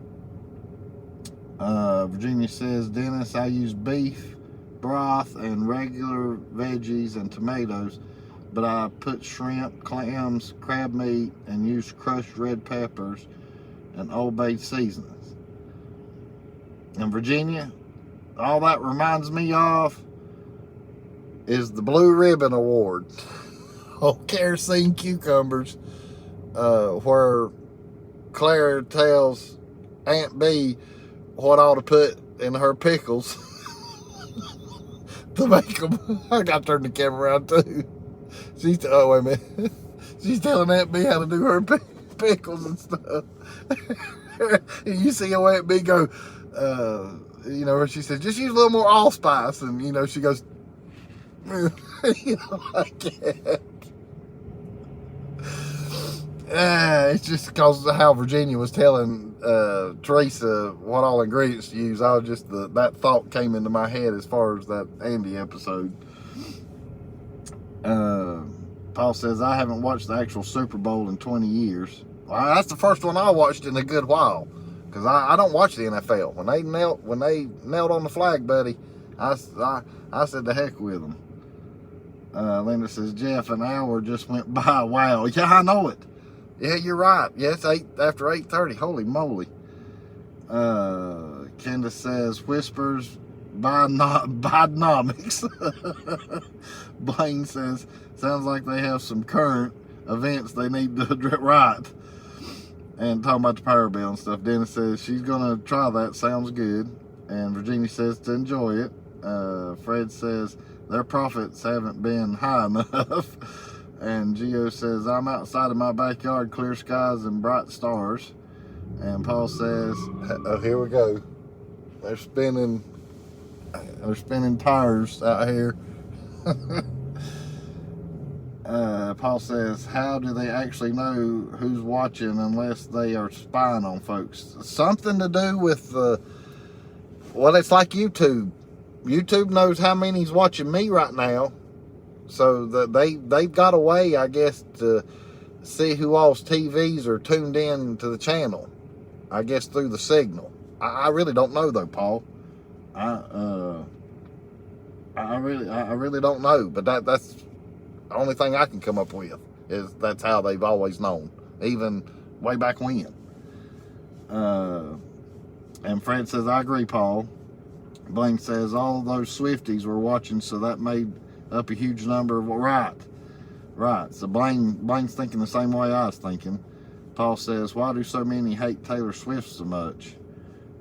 Virginia says, Dennis, I use beef broth and regular veggies and tomatoes, but I put shrimp, clams, crab meat, and use crushed red peppers and Old Bay seasonings. And Virginia, all that reminds me of is the Blue Ribbon Award. Oh, kerosene cucumbers, where Claire tells Aunt B what ought to put in her pickles to make them. I got to turn the camera around too. Oh, wait a minute. She's telling Aunt B how to do her pickles and stuff. And you see Aunt B go, you know, where she says, just use a little more allspice. And, you know, she goes, you know, like that. It's just because of how Virginia was telling Teresa what all ingredients to use. I was just, that thought came into my head as far as that Andy episode. Paul says, I haven't watched the actual Super Bowl in 20 years. Well, that's the first one I watched in a good while, because I don't watch the NFL. When they knelt on the flag, buddy, I said the heck with them. Linda says, Jeff, an hour just went by. Wow. Yeah, I know it. Yeah, you're right. Yeah, it's after 8:30. Holy moly. Candace says, whispers, Bidenomics. Blaine says, sounds like they have some current events they need to address. Right. And talking about the power bill and stuff. Dennis says, she's going to try that. Sounds good. And Virginia says to enjoy it. Fred says, their profits haven't been high enough. And Gio says, I'm outside of my backyard, clear skies and bright stars. And Paul says, oh, here we go. They're spinning tires out here. Paul says, how do they actually know who's watching unless they are spying on folks? Something to do with, well, it's like YouTube. YouTube knows how many's watching me right now. So they've got a way, I guess, to see who all's TVs are tuned in to the channel. I guess through the signal. I really don't know though, Paul. I really don't know. But that's the only thing I can come up with, is that's how they've always known, even way back when. And Fred says, I agree, Paul. Blaine says, all those Swifties were watching, so that made up a huge number of, right. So Blaine's thinking the same way I was thinking. Paul says, why do so many hate Taylor Swift so much?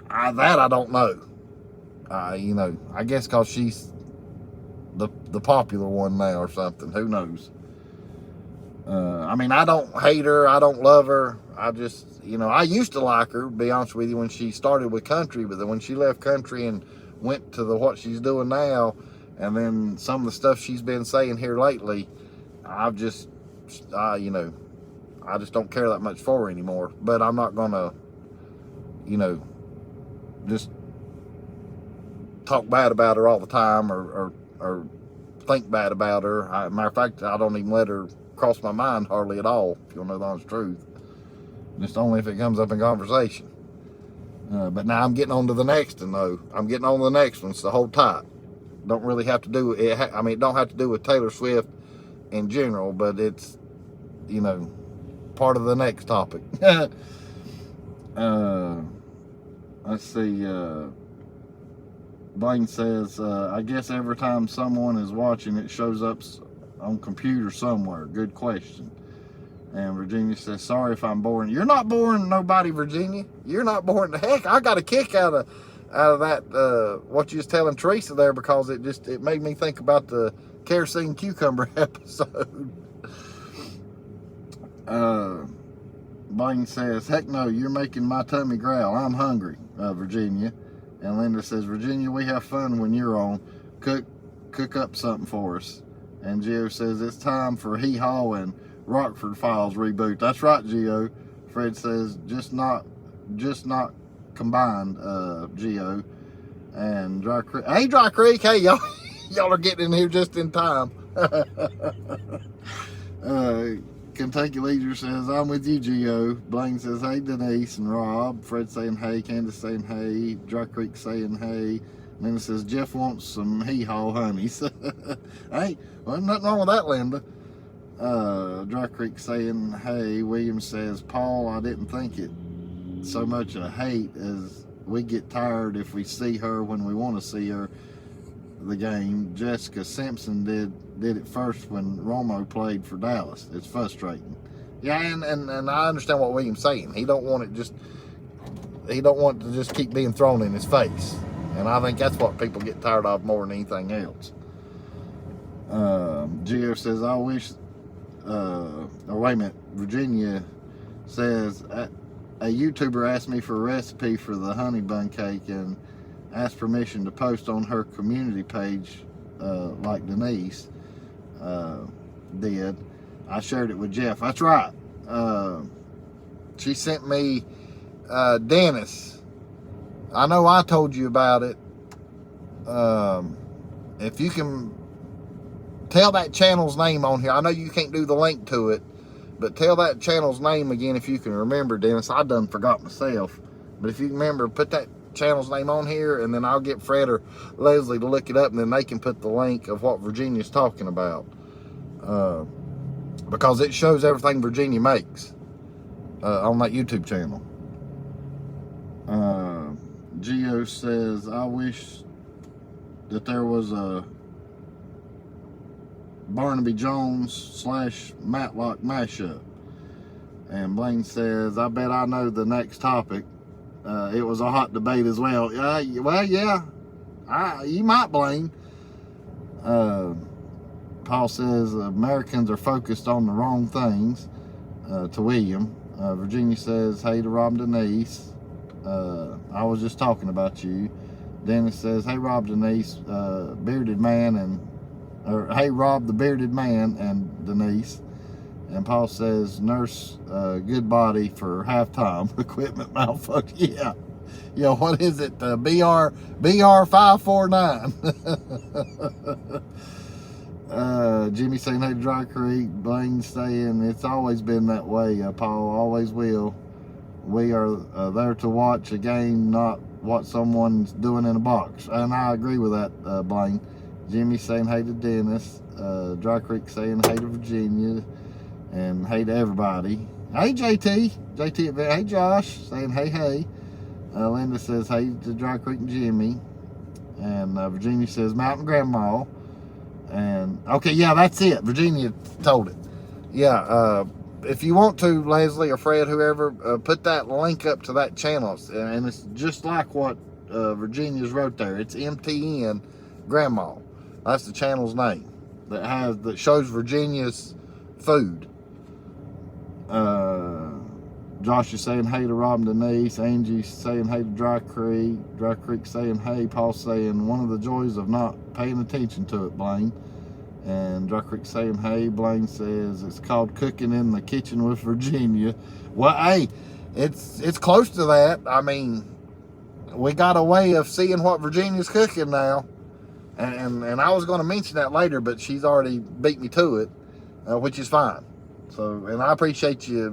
That I don't know. You know, I guess because she's the popular one now or something. Who knows? I mean, I don't hate her. I don't love her. I just, you know, I used to like her, to be honest with you, when she started with country. But then when she left country and went to what she's doing now, and then some of the stuff she's been saying here lately, I've just, you know, I just don't care that much for her anymore. But I'm not going to, you know, just talk bad about her all the time or think bad about her. Matter of fact, I don't even let her cross my mind hardly at all, if you want to know the honest truth. Just only if it comes up in conversation. But now I'm getting on to the next one, though. I'm getting on to the next one, so hold tight. Don't really have to do it. I mean, it don't have to do with Taylor Swift in general, but it's, you know, part of the next topic. Let's see. Blaine says, I guess every time someone is watching, it shows up on computer somewhere. Good question. And Virginia says, sorry if I'm boring. You're not boring nobody, Virginia. You're not boring. Heck, I got a kick out of that, what you was telling Teresa there, because it made me think about the kerosene cucumber episode. Blaine says, heck no, you're making my tummy growl. I'm hungry, Virginia. And Linda says, Virginia, we have fun when you're on. Cook up something for us. And Gio says, it's time for Hee Haw and Rockford Files reboot. That's right, Gio. Fred says, just not combined, Gio. And Dry Creek. Hey, Dry Creek. Hey, y'all are getting in here just in time. Kentucky Leader says, I'm with you, Gio. Blaine says, hey, Denise and Rob. Fred saying, hey. Candace saying, hey. Dry Creek saying, hey. Linda says, Jeff wants some hee-haw honeys. Hey, well, nothing wrong with that, Linda. Dry Creek saying, hey. William says, Paul, I didn't think it so much a hate as we get tired if we see her when we want to see her. The game. Jessica Simpson did it first when Romo played for Dallas. It's frustrating. Yeah, and I understand what William's saying. He don't want to just keep being thrown in his face. And I think that's what people get tired of more than anything else. Gio says, I wish, oh wait a minute, Virginia says, a YouTuber asked me for a recipe for the honey bun cake and asked permission to post on her community page, like Denise did. I shared it with Jeff. That's right. She sent me Dennis. I know I told you about it. If you can tell that channel's name on here. I know you can't do the link to it, but tell that channel's name again if you can remember, Dennis. I done forgot myself. But if you remember, put that channel's name on here, and then I'll get Fred or Leslie to look it up, and then they can put the link of what Virginia's talking about, because it shows everything Virginia makes on that YouTube channel. Gio says, I wish that there was a Barnaby Jones / Matlock mashup. And Blaine says, I bet I know the next topic. It was a hot debate as well. Well, yeah, you might, Blaine. Paul says Americans are focused on the wrong things, to William. Virginia says, hey to Rob Denise. I was just talking about you. Dennis says, hey Rob Denise, bearded man, or hey Rob the bearded man and Denise. And Paul says, nurse, good body for halftime. Equipment malfunction. Yeah. Yeah, what is it? BR 549. Jimmy saying, hey, Dry Creek. Blaine saying, it's always been that way, Paul. Always will. We are there to watch a game, not what someone's doing in a box. And I agree with that, Blaine. Jimmy saying, hey to Dennis. Dry Creek saying, hey to Virginia. And hey to everybody. Hey, JT. Hey, Josh. Saying, hey. Linda says, hey to Dry Creek and Jimmy. And Virginia says, Mountain Grandma. And, okay, yeah, that's it. Virginia told it. Yeah, if you want to, Leslie or Fred, whoever, put that link up to that channel. And it's just like what Virginia's wrote there. It's MTN Grandma. That's the channel's name. That shows Virginia's food. Josh is saying hey to Rob and Denise. Angie saying hey to Dry Creek. Dry Creek saying hey. Paul saying one of the joys of not paying attention to it, Blaine. And Dry Creek saying hey. Blaine says it's called cooking in the kitchen with Virginia. Well, hey, it's close to that. I mean, we got a way of seeing what Virginia's cooking now. And I was going to mention that later, but she's already beat me to it, which is fine. So, and I appreciate you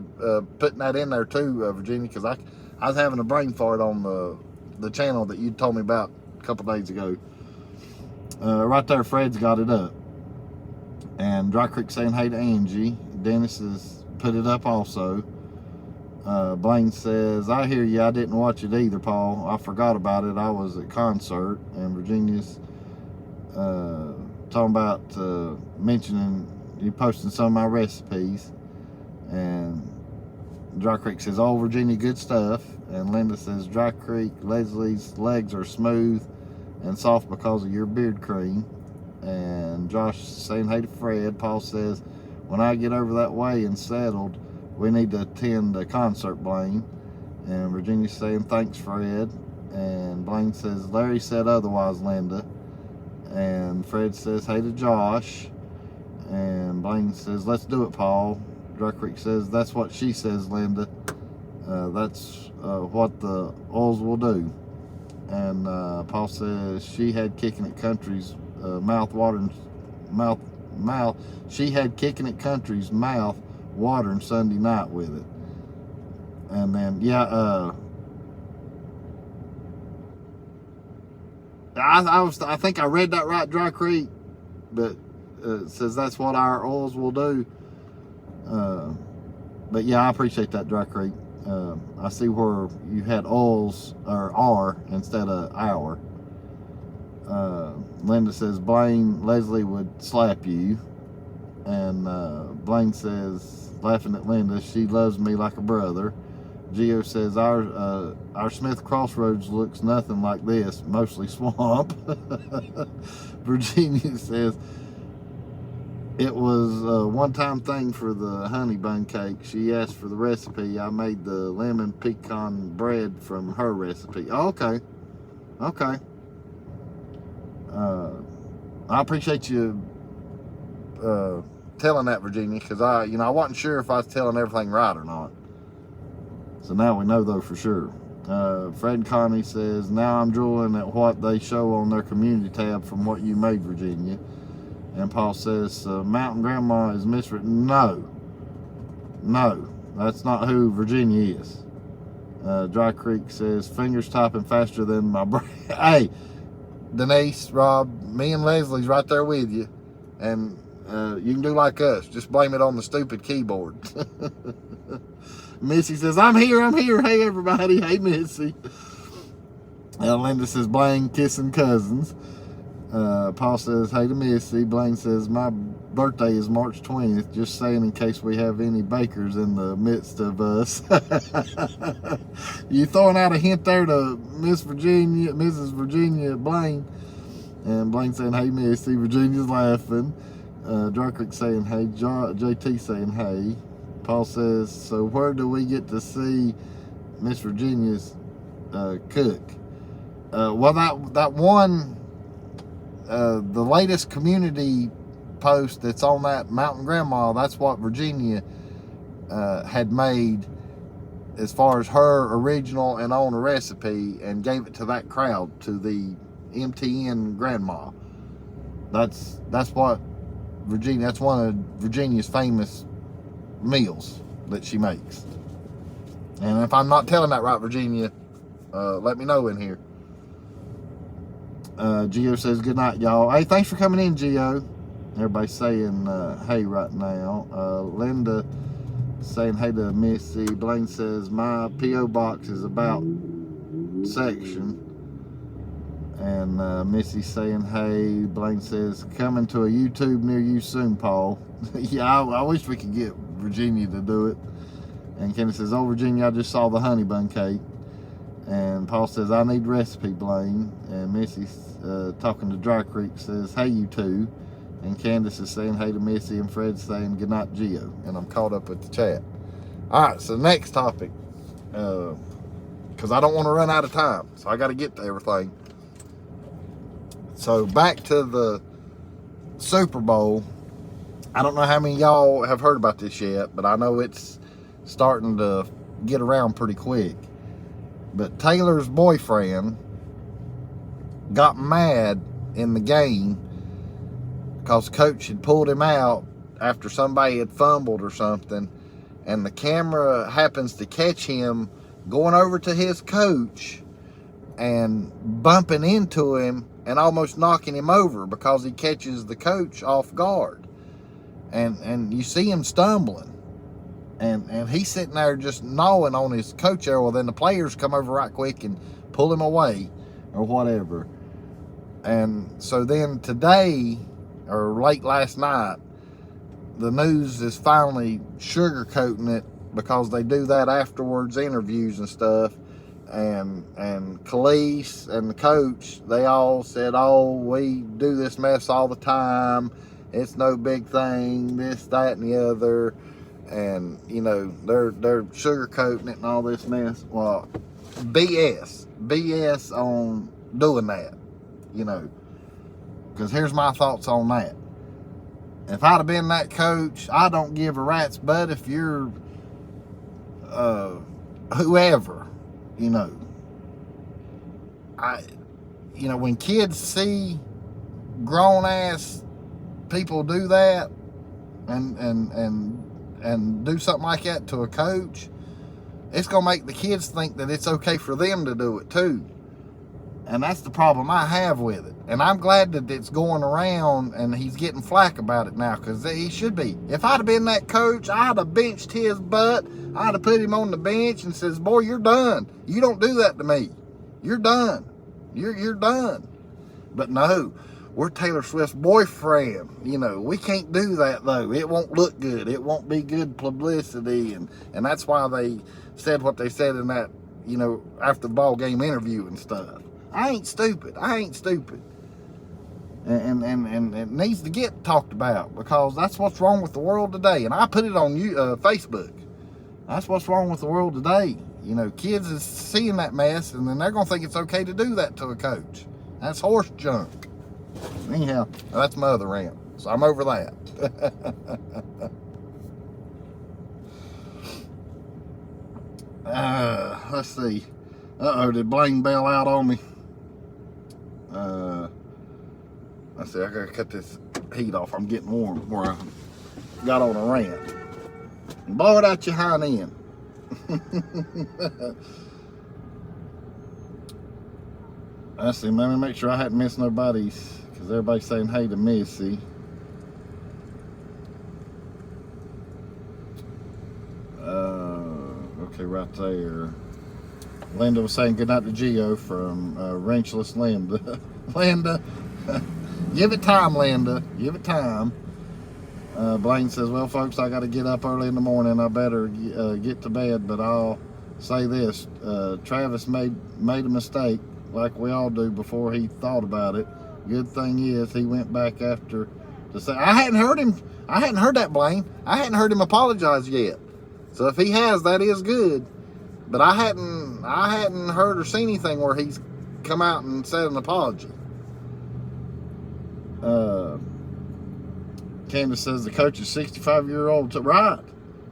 putting that in there too, Virginia, because I was having a brain fart on the channel that you told me about a couple days ago. Right there, Fred's got it up. And Dry Creek saying hey to Angie. Dennis has put it up also. Blaine says, I hear you, I didn't watch it either, Paul. I forgot about it. I was at concert. And Virginia's talking about mentioning you posting some of my recipes. And Dry Creek says, oh, Virginia, good stuff. And Linda says, Dry Creek, Leslie's legs are smooth and soft because of your beard cream. And Josh saying hey to Fred. Paul says, when I get over that way and settled, we need to attend a concert, Blaine. And Virginia saying, thanks, Fred. And Blaine says, Larry said otherwise, Linda. And Fred says, hey to Josh. And Blaine says, let's do it, Paul. Dry Creek says, that's what she says, Linda. That's what the oils will do. And Paul says, she had Kicking It Country's she had Kicking It Country's mouth watering Sunday night with it. And then, yeah, I think I read that right, Dry Creek, but it says that's what our oils will do. But yeah, I appreciate that, Dry Creek. I see where you had oils or R instead of our. Linda says Blaine, Leslie would slap you. And Blaine says, laughing at Linda, she loves me like a brother. Gio says our Smith Crossroads looks nothing like this, mostly swamp. Virginia says it was a one-time thing for the honey bun cake. She asked for the recipe. I made the lemon pecan bread from her recipe. Oh, okay. I appreciate you telling that, Virginia, because I wasn't sure if I was telling everything right or not. So now we know though for sure. Fred Connie says, now I'm drooling at what they show on their community tab from what you made, Virginia. And Paul says, Mountain Grandma is miswritten. No, that's not who Virginia is. Dry Creek says, fingers typing faster than my brain. Hey, Denise, Rob, me and Leslie's right there with you. And you can do like us. Just blame it on the stupid keyboard. Missy says, I'm here. Hey, everybody. Hey, Missy. Linda says, Blaine kissing cousins. Paul says, hey to Missy. Blaine says, my birthday is March 20th. Just saying in case we have any bakers in the midst of us. You throwing out a hint there to Mrs. Virginia Blaine. And Blaine saying, hey, Missy. Virginia's laughing. Dry Creek saying, hey. JT saying, hey. Paul says, so where do we get to see Miss Virginia's cook? Well, that one, the latest community post that's on that Mountain Grandma, that's what Virginia had made as far as her original and own recipe, and gave it to that crowd, to the MTN grandma. That's what Virginia, that's one of Virginia's famous meals that she makes. And if I'm not telling that right, Virginia, let me know in here. Gio says, good night, y'all. Hey, thanks for coming in, Gio. Everybody's saying hey right now. Linda saying hey to Missy. Blaine says, my P.O. box is about section. And Missy saying hey. Blaine says, coming to a YouTube near you soon, Paul. Yeah, I wish we could get Virginia to do it. And Kenny says, oh, Virginia, I just saw the honey bun cake. And Paul says, I need recipe, Blaine. And Missy's talking to Dry Creek says, hey, you two. And Candace is saying hey to Missy, and Fred's saying good night, Gio. And I'm caught up with the chat. All right, so next topic, because I don't want to run out of time, so I got to get to everything. So back to the Super Bowl. I don't know how many of y'all have heard about this yet, but I know it's starting to get around pretty quick. But Taylor's boyfriend got mad in the game because coach had pulled him out after somebody had fumbled or something, and the camera happens to catch him going over to his coach and bumping into him and almost knocking him over because he catches the coach off guard. And you see him stumbling. And he's sitting there just gnawing on his coach there. Well, then the players come over right quick and pull him away or whatever. And so then today, or late last night, the news is finally sugarcoating it, because they do that afterwards, interviews and stuff. And Khalees and the coach, they all said, oh, we do this mess all the time. It's no big thing, this, that, and the other. And, you know, they're sugarcoating it and all this mess. Well, BS on doing that, you know. Because here's my thoughts on that. If I'd have been that coach, I don't give a rat's butt if you're whoever, you know. When kids see grown-ass people do that and do something like that to a coach, it's going to make the kids think that it's okay for them to do it too. And that's the problem I have with it. And I'm glad that it's going around and he's getting flack about it now, because he should be. If I'd have been that coach, I'd have benched his butt. I'd have put him on the bench and says, boy, you're done. You don't do that to me. You're done. You're done. But no, we're Taylor Swift's boyfriend. You know, we can't do that, though. It won't look good. It won't be good publicity. And that's why they said what they said in that, you know, after the ball game interview and stuff. I ain't stupid. And it needs to get talked about, because that's what's wrong with the world today. And I put it on Facebook. That's what's wrong with the world today. You know, kids is seeing that mess, and then they're going to think it's okay to do that to a coach. That's horse junk. Anyhow, that's my other rant. So I'm over that. Let's see. Uh-oh, did Blaine bail out on me? Let's see, I gotta cut this heat off. I'm getting warm where I got on a rant. Blow it out your hind end. Let's see, let me make sure I hadn't missed nobody's, because everybody's saying hey to Missy. Okay, right there. Linda was saying good night to Gio from Wrenchless Linda. Linda, give it time, Linda. Give it time. Blaine says, well, folks, I got to get up early in the morning. I better get to bed, but I'll say this. Travis made a mistake, like we all do, before he thought about it. Good thing is he went back after to say, I hadn't heard that, Blaine. I hadn't heard him apologize yet. So if he has, that is good. But I hadn't heard or seen anything where he's come out and said an apology. Candace says the coach is 65-year-old. Right.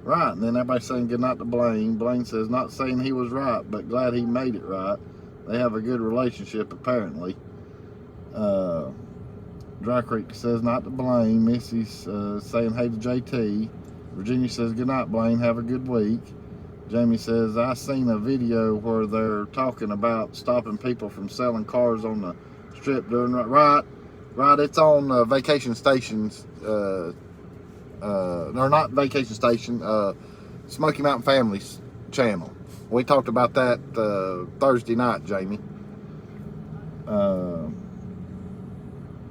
Right, and then everybody saying good night to Blaine. Blaine says, not saying he was right, but glad he made it right. They have a good relationship, apparently. Dry Creek says not to Blaine. Missy's saying hey to JT. Virginia says good night, Blaine. Have a good week. Jamie says, I seen a video where they're talking about stopping people from selling cars on the strip doing right. It's on Vacation Stations. Or not Vacation Station. Smoky Mountain Families channel. We talked about that Thursday night, Jamie.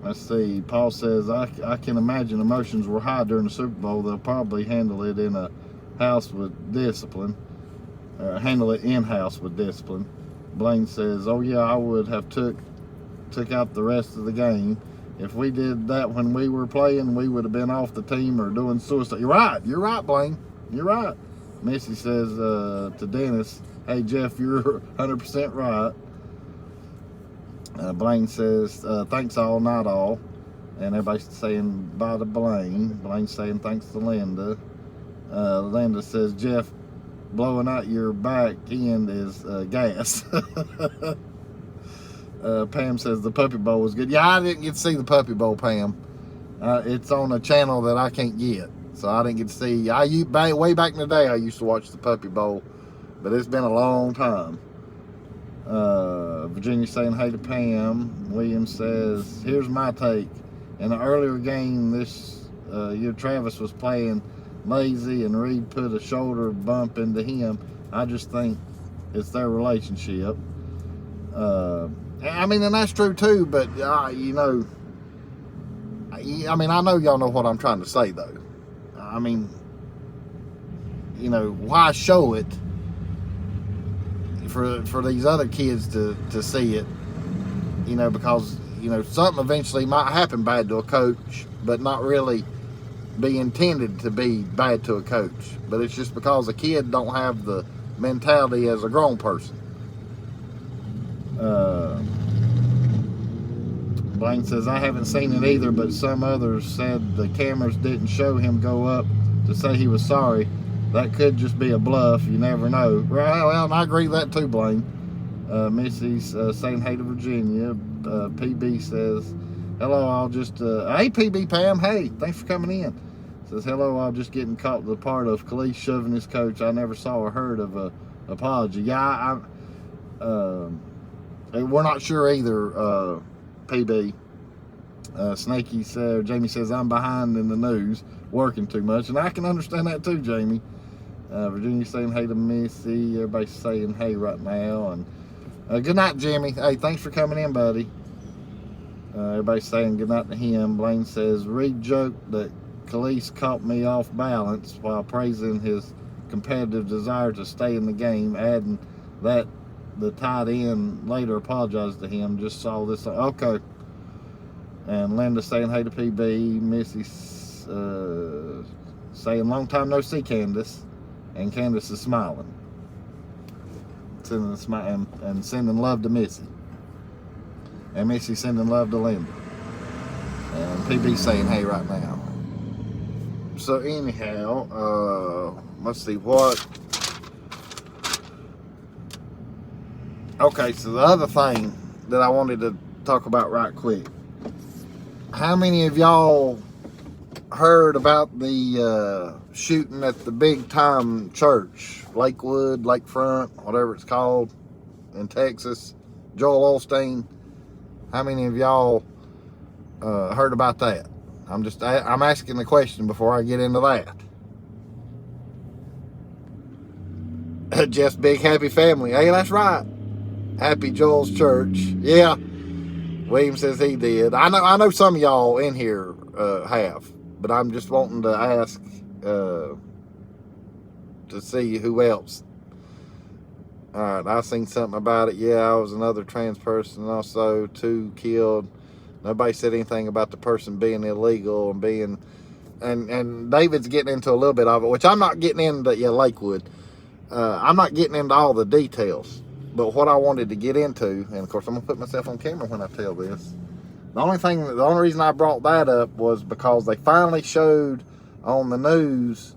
Let's see. Paul says, I can imagine emotions were high during the Super Bowl. They'll probably handle it in a house with discipline. Handle it in-house with discipline. Blaine says, oh yeah, I would have took out the rest of the game. If we did that when we were playing, we would have been off the team or doing suicide. You're right, Blaine. You're right. Missy says to Dennis, hey Jeff, you're 100% right. Blaine says, thanks all, not all. And everybody's saying bye to Blaine. Blaine's saying thanks to Linda. Linda says, Jeff, blowing out your back end is gas. Pam says the Puppy Bowl was good. Yeah, I didn't get to see the Puppy Bowl, Pam. It's on a channel that I can't get. So I didn't get to see. Way back in the day, I used to watch the Puppy Bowl. But it's been a long time. Virginia saying hey to Pam. William says, here's my take. In an earlier game this year, Travis was playing lazy and Reed put a shoulder bump into him. I just think it's their relationship. I mean, and that's true too, but you know, I mean, I know y'all know what I'm trying to say though. I mean, you know, why show it for these other kids to see it? You know, because, you know, something eventually might happen bad to a coach, but not really be intended to be bad to a coach. But it's just because a kid don't have the mentality as a grown person. Blaine says, I haven't seen it either, but some others said the cameras didn't show him go up to say he was sorry. That could just be a bluff. You never know. Right, well, and I agree with that too, Blaine. Missy's saying hey to Virginia. PB says, hello, I'll just... hey, PB Pam. Hey, thanks for coming in. Says, hello, I'll just getting caught the part of Khalees shoving his coach. I never saw or heard of a apology. Yeah, we're not sure either, PB. Snakey said, Jamie says, I'm behind in the news, working too much. And I can understand that too, Jamie. Virginia saying hey to Missy. Everybody's saying hey right now. And good night, Jimmy. Hey, thanks for coming in, buddy. Everybody's saying good night to him. Blaine says, Reed joked that Khalees caught me off balance while praising his competitive desire to stay in the game, adding that the tight end later apologized to him. Just saw this. Okay. And Linda saying hey to PB. Missy saying long time no see, Candace. And Candace is smiling. Sending a smile and sending love to Missy. And Missy sending love to Linda. And PB saying hey right now. So anyhow, let's see what. Okay, so the other thing that I wanted to talk about right quick. How many of y'all heard about the shooting at the big time church, Lakewood, Lakefront, whatever it's called, in Texas, Joel Osteen? How many of y'all heard about that? I'm asking the question before I get into that. Just big happy family. Hey, that's right. Happy Joel's Church. Yeah. William says he did. I know some of y'all in here have, but I'm just wanting to ask to see who else. All right, I seen something about it. Yeah, I was another trans person also, 2 killed. Nobody said anything about the person being illegal and being, and David's getting into a little bit of it, which I'm not getting into. Yeah, Lakewood. I'm not getting into all the details. But what I wanted to get into, and of course I'm gonna put myself on camera when I tell this. The only reason I brought that up was because they finally showed on the news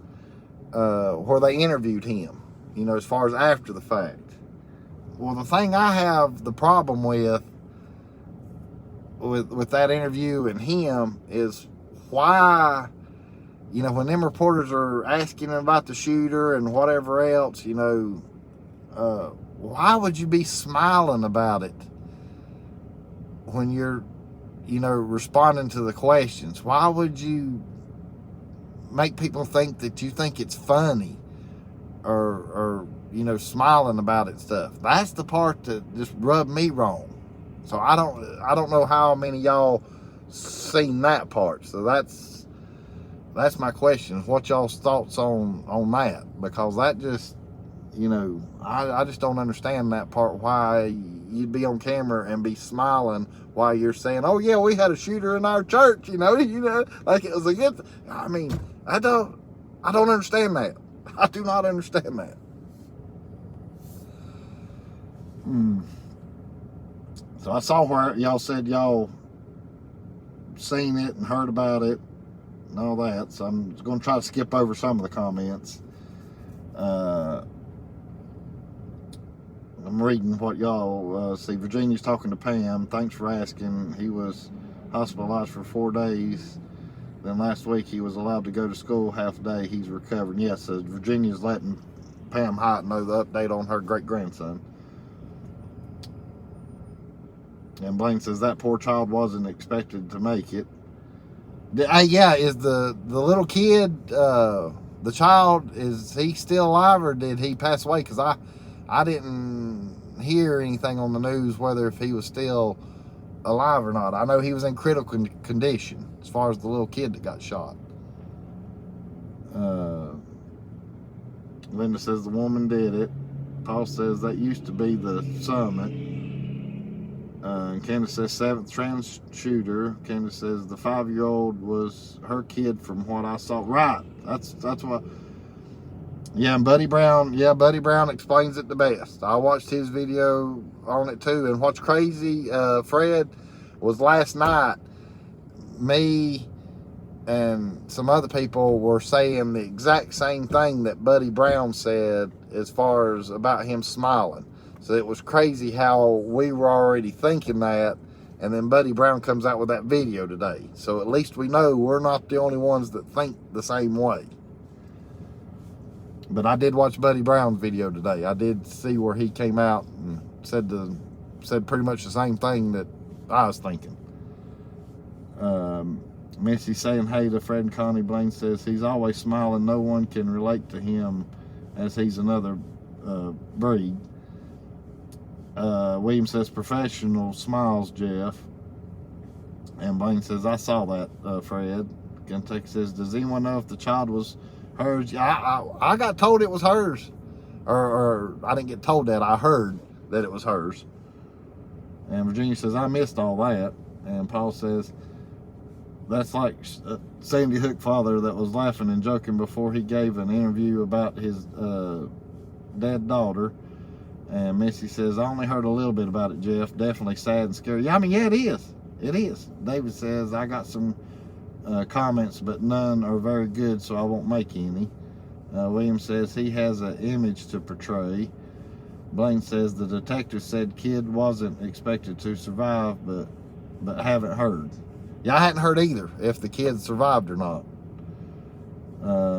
where they interviewed him, you know, as far as after the fact. Well, the thing I have the problem with that interview and him is why, you know, when them reporters are asking about the shooter and whatever else, you know, why would you be smiling about it when you're, you know, responding to the questions? Why would you make people think that you think it's funny or you know, smiling about it stuff? That's the part that just rubbed me wrong. So I don't know how many of y'all seen that part. So that's my question. What y'all's thoughts on that? Because that just, you know, I just don't understand that part, why you'd be on camera and be smiling while you're saying, oh yeah, we had a shooter in our church, you know, like it was a good thing. I mean, I don't understand that. I do not understand that. So I saw where y'all said y'all seen it and heard about it and all that. So I'm going to try to skip over some of the comments. I'm reading what y'all see. Virginia's talking to Pam. Thanks for asking. He was hospitalized for 4 days. Then last week he was allowed to go to school half a day. He's recovering. Yes, so Virginia's letting Pam Hite know the update on her great-grandson. And Blaine says that poor child wasn't expected to make it. Yeah, is the little kid, the child, is he still alive or did he pass away? Because I didn't hear anything on the news whether if he was still alive or not. I know he was in critical condition as far as the little kid that got shot. Linda says the woman did it. Paul says that used to be the Summit. And Candace says 7th trans shooter. Candace says the 5-year-old was her kid from what I saw. Right. That's what. Yeah, and Buddy Brown explains it the best. I watched his video on it too. And what's crazy, Fred, was last night, me and some other people were saying the exact same thing that Buddy Brown said as far as about him smiling. So it was crazy how we were already thinking that, and then Buddy Brown comes out with that video today. So at least we know we're not the only ones that think the same way. But I did watch Buddy Brown's video today. I did see where he came out and said pretty much the same thing that I was thinking. Missy saying hey to Fred and Connie. Blaine says he's always smiling. No one can relate to him as he's another breed. William says professional smiles, Jeff. And Blaine says I saw that, Fred. Kentucky says, does anyone know if the child was hers? I got told it was hers, or I didn't get told that. I heard that it was hers. And Virginia says I missed all that. And Paul says that's like Sandy Hook father that was laughing and joking before he gave an interview about his dead daughter. And Missy says, I only heard a little bit about it, Jeff. Definitely sad and scary. Yeah, I mean, yeah, it is. It is. David says, I got some comments, but none are very good, so I won't make any. William says he has an image to portray. Blaine says the detective said kid wasn't expected to survive, but haven't heard. Yeah, I hadn't heard either if the kid survived or not.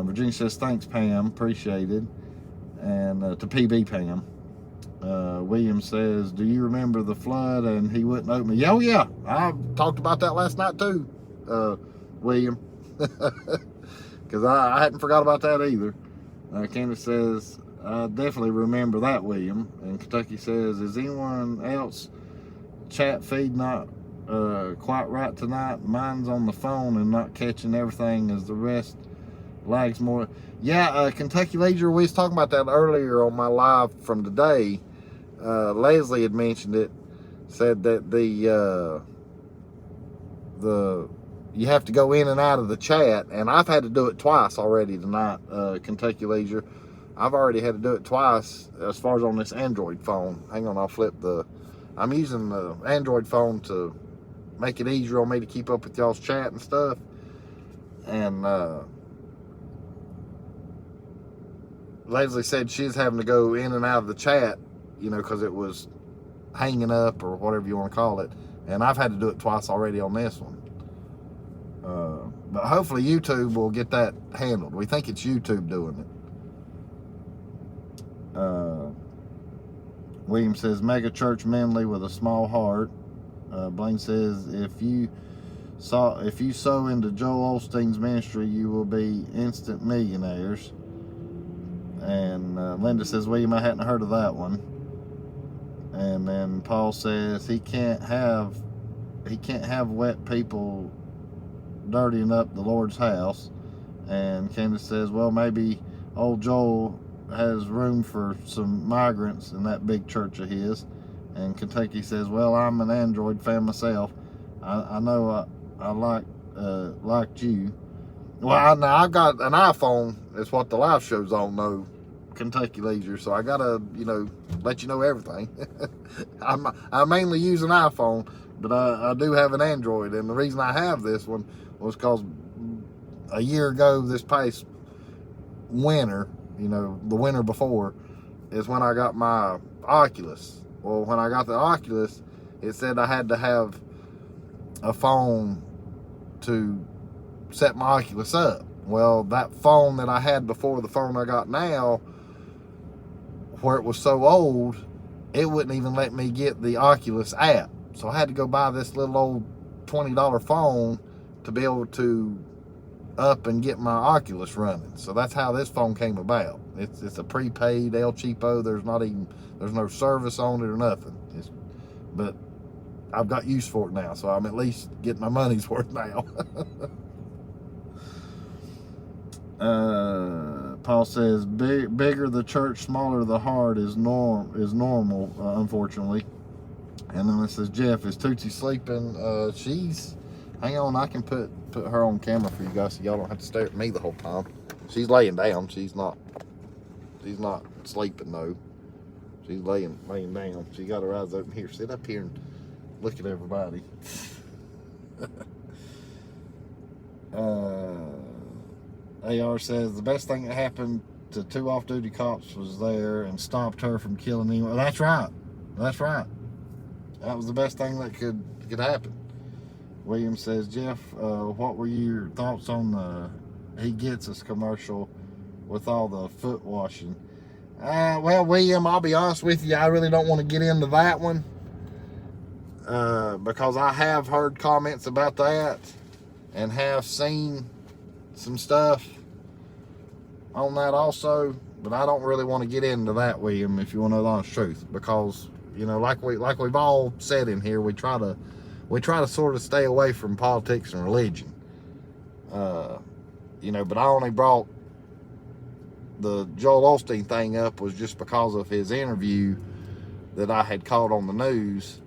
Virginia says, thanks, Pam. Appreciated. And to PB Pam. William says, do you remember the flood and he wouldn't open it? Oh yeah, I talked about that last night too, William, because I hadn't forgot about that either. Candace says, I definitely remember that, William. And Kentucky says, is anyone else chat feed not quite right tonight? Mine's on the phone and not catching everything as the rest lags more. Yeah, Kentucky Leisure, we was talking about that earlier on my live from today. Leslie had mentioned it, said that the you have to go in and out of the chat, and I've had to do it twice already tonight. Kentucky Leisure, I've already had to do it twice as far as on this Android phone. Hang on, I'll flip I'm using the Android phone to make it easier on me to keep up with y'all's chat and stuff. And Leslie said she's having to go in and out of the chat, you know, because it was hanging up or whatever you want to call it. And I've had to do it twice already on this one. But hopefully YouTube will get that handled. We think it's YouTube doing it. William says, mega church Menley with a small heart. Blaine says, if you sow into Joel Osteen's ministry, you will be instant millionaires. And Linda says, William, I hadn't heard of that one. And then Paul says he can't have wet people dirtying up the Lord's house. And Candace says, well, maybe old Joel has room for some migrants in that big church of his. And Kentucky says, well, I'm an Android fan myself. I know I liked you. Well, I've got an iPhone. It's what the live show's on, though, Kentucky Leisure. So I gotta, you know, let you know everything. I mainly use an iPhone, but I do have an Android. And the reason I have this one was because a year ago, this past winter, you know, the winter before, is when I got my Oculus. Well, when I got the Oculus, it said I had to have a phone to set my Oculus up. Well, that phone that I had before the phone I got now, where it was so old, it wouldn't even let me get the Oculus app. So I had to go buy this little old $20 phone to be able to up and get my Oculus running. So that's how this phone came about. It's a prepaid El Cheapo. There's no service on it or nothing. But I've got use for it now, so I'm at least getting my money's worth now. Paul says, bigger the church, smaller the heart is normal, unfortunately. And then it says, Jeff, is Tootsie sleeping? Hang on, I can put her on camera for you guys so y'all don't have to stare at me the whole time. She's laying down. She's not sleeping though. She's laying down. She got her eyes open. Here, sit up here and look at everybody. AR says the best thing that happened to 2 off-duty cops was there and stopped her from killing anyone. That's right. That's right. That was the best thing that could happen. William says, Jeff, what were your thoughts on the He Gets Us commercial with all the foot washing? Well, William, I'll be honest with you, I really don't want to get into that one because I have heard comments about that and have seen some stuff on that also, but I don't really want to get into that, William, if you want to know the honest truth, because, you know, like we've all said in here, we try to sort of stay away from politics and religion. You know, but I only brought the Joel Osteen thing up was just because of his interview that I had caught on the news,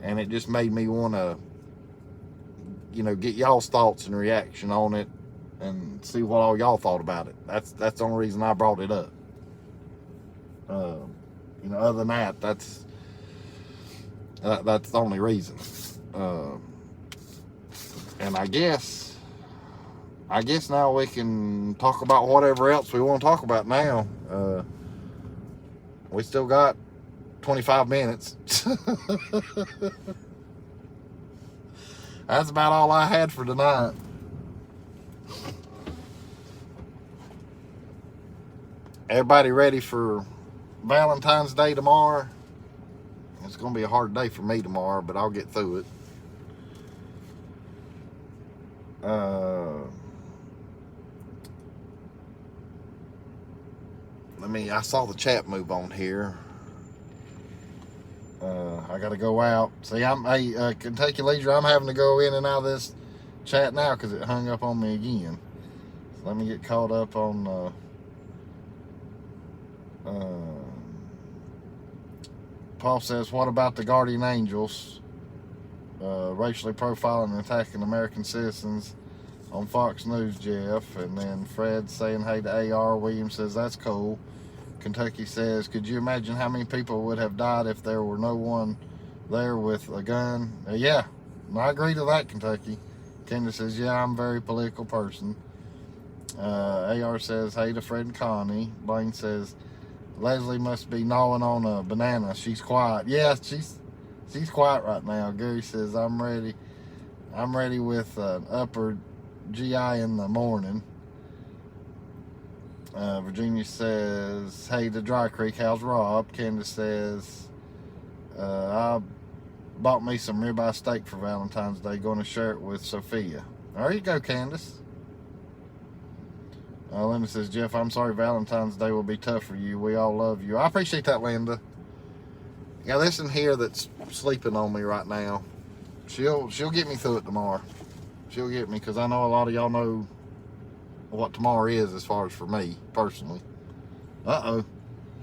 and it just made me want to, you know, get y'all's thoughts and reaction on it and see what all y'all thought about it. That's the only reason I brought it up. You know, other than that, that's the only reason. And I guess now we can talk about whatever else we want to talk about now. We still got 25 minutes. That's about all I had for tonight. Everybody ready for Valentine's Day tomorrow? It's going to be a hard day for me tomorrow, but I'll get through it. I saw the chat move on here. I got to go out. See, Kentucky Leisure, I'm having to go in and out of this chat now because it hung up on me again. So let me get caught up on Paul says, what about the Guardian Angels racially profiling and attacking American citizens on Fox News, Jeff? And then Fred saying, hey to AR. William says, that's cool. Kentucky says, could you imagine how many people would have died if there were no one there with a gun? Yeah, I agree to that, Kentucky. Candace says, yeah, I'm a very political person. AR says, hey to Fred and Connie. Blaine says, Leslie must be gnawing on a banana. She's quiet. Yeah, she's quiet right now. Gary says, I'm ready. I'm ready with an upper GI in the morning. Virginia says, hey to Dry Creek, how's Rob? Candace says, I bought me some ribeye steak for Valentine's Day. Going to share it with Sophia. There you go, Candace. Linda says, Jeff, I'm sorry Valentine's Day will be tough for you. We all love you. I appreciate that, Linda. Yeah, this in here that's sleeping on me right now, she'll get me through it tomorrow. She'll get me, because I know a lot of y'all know what tomorrow is as far as for me, personally. Uh-oh.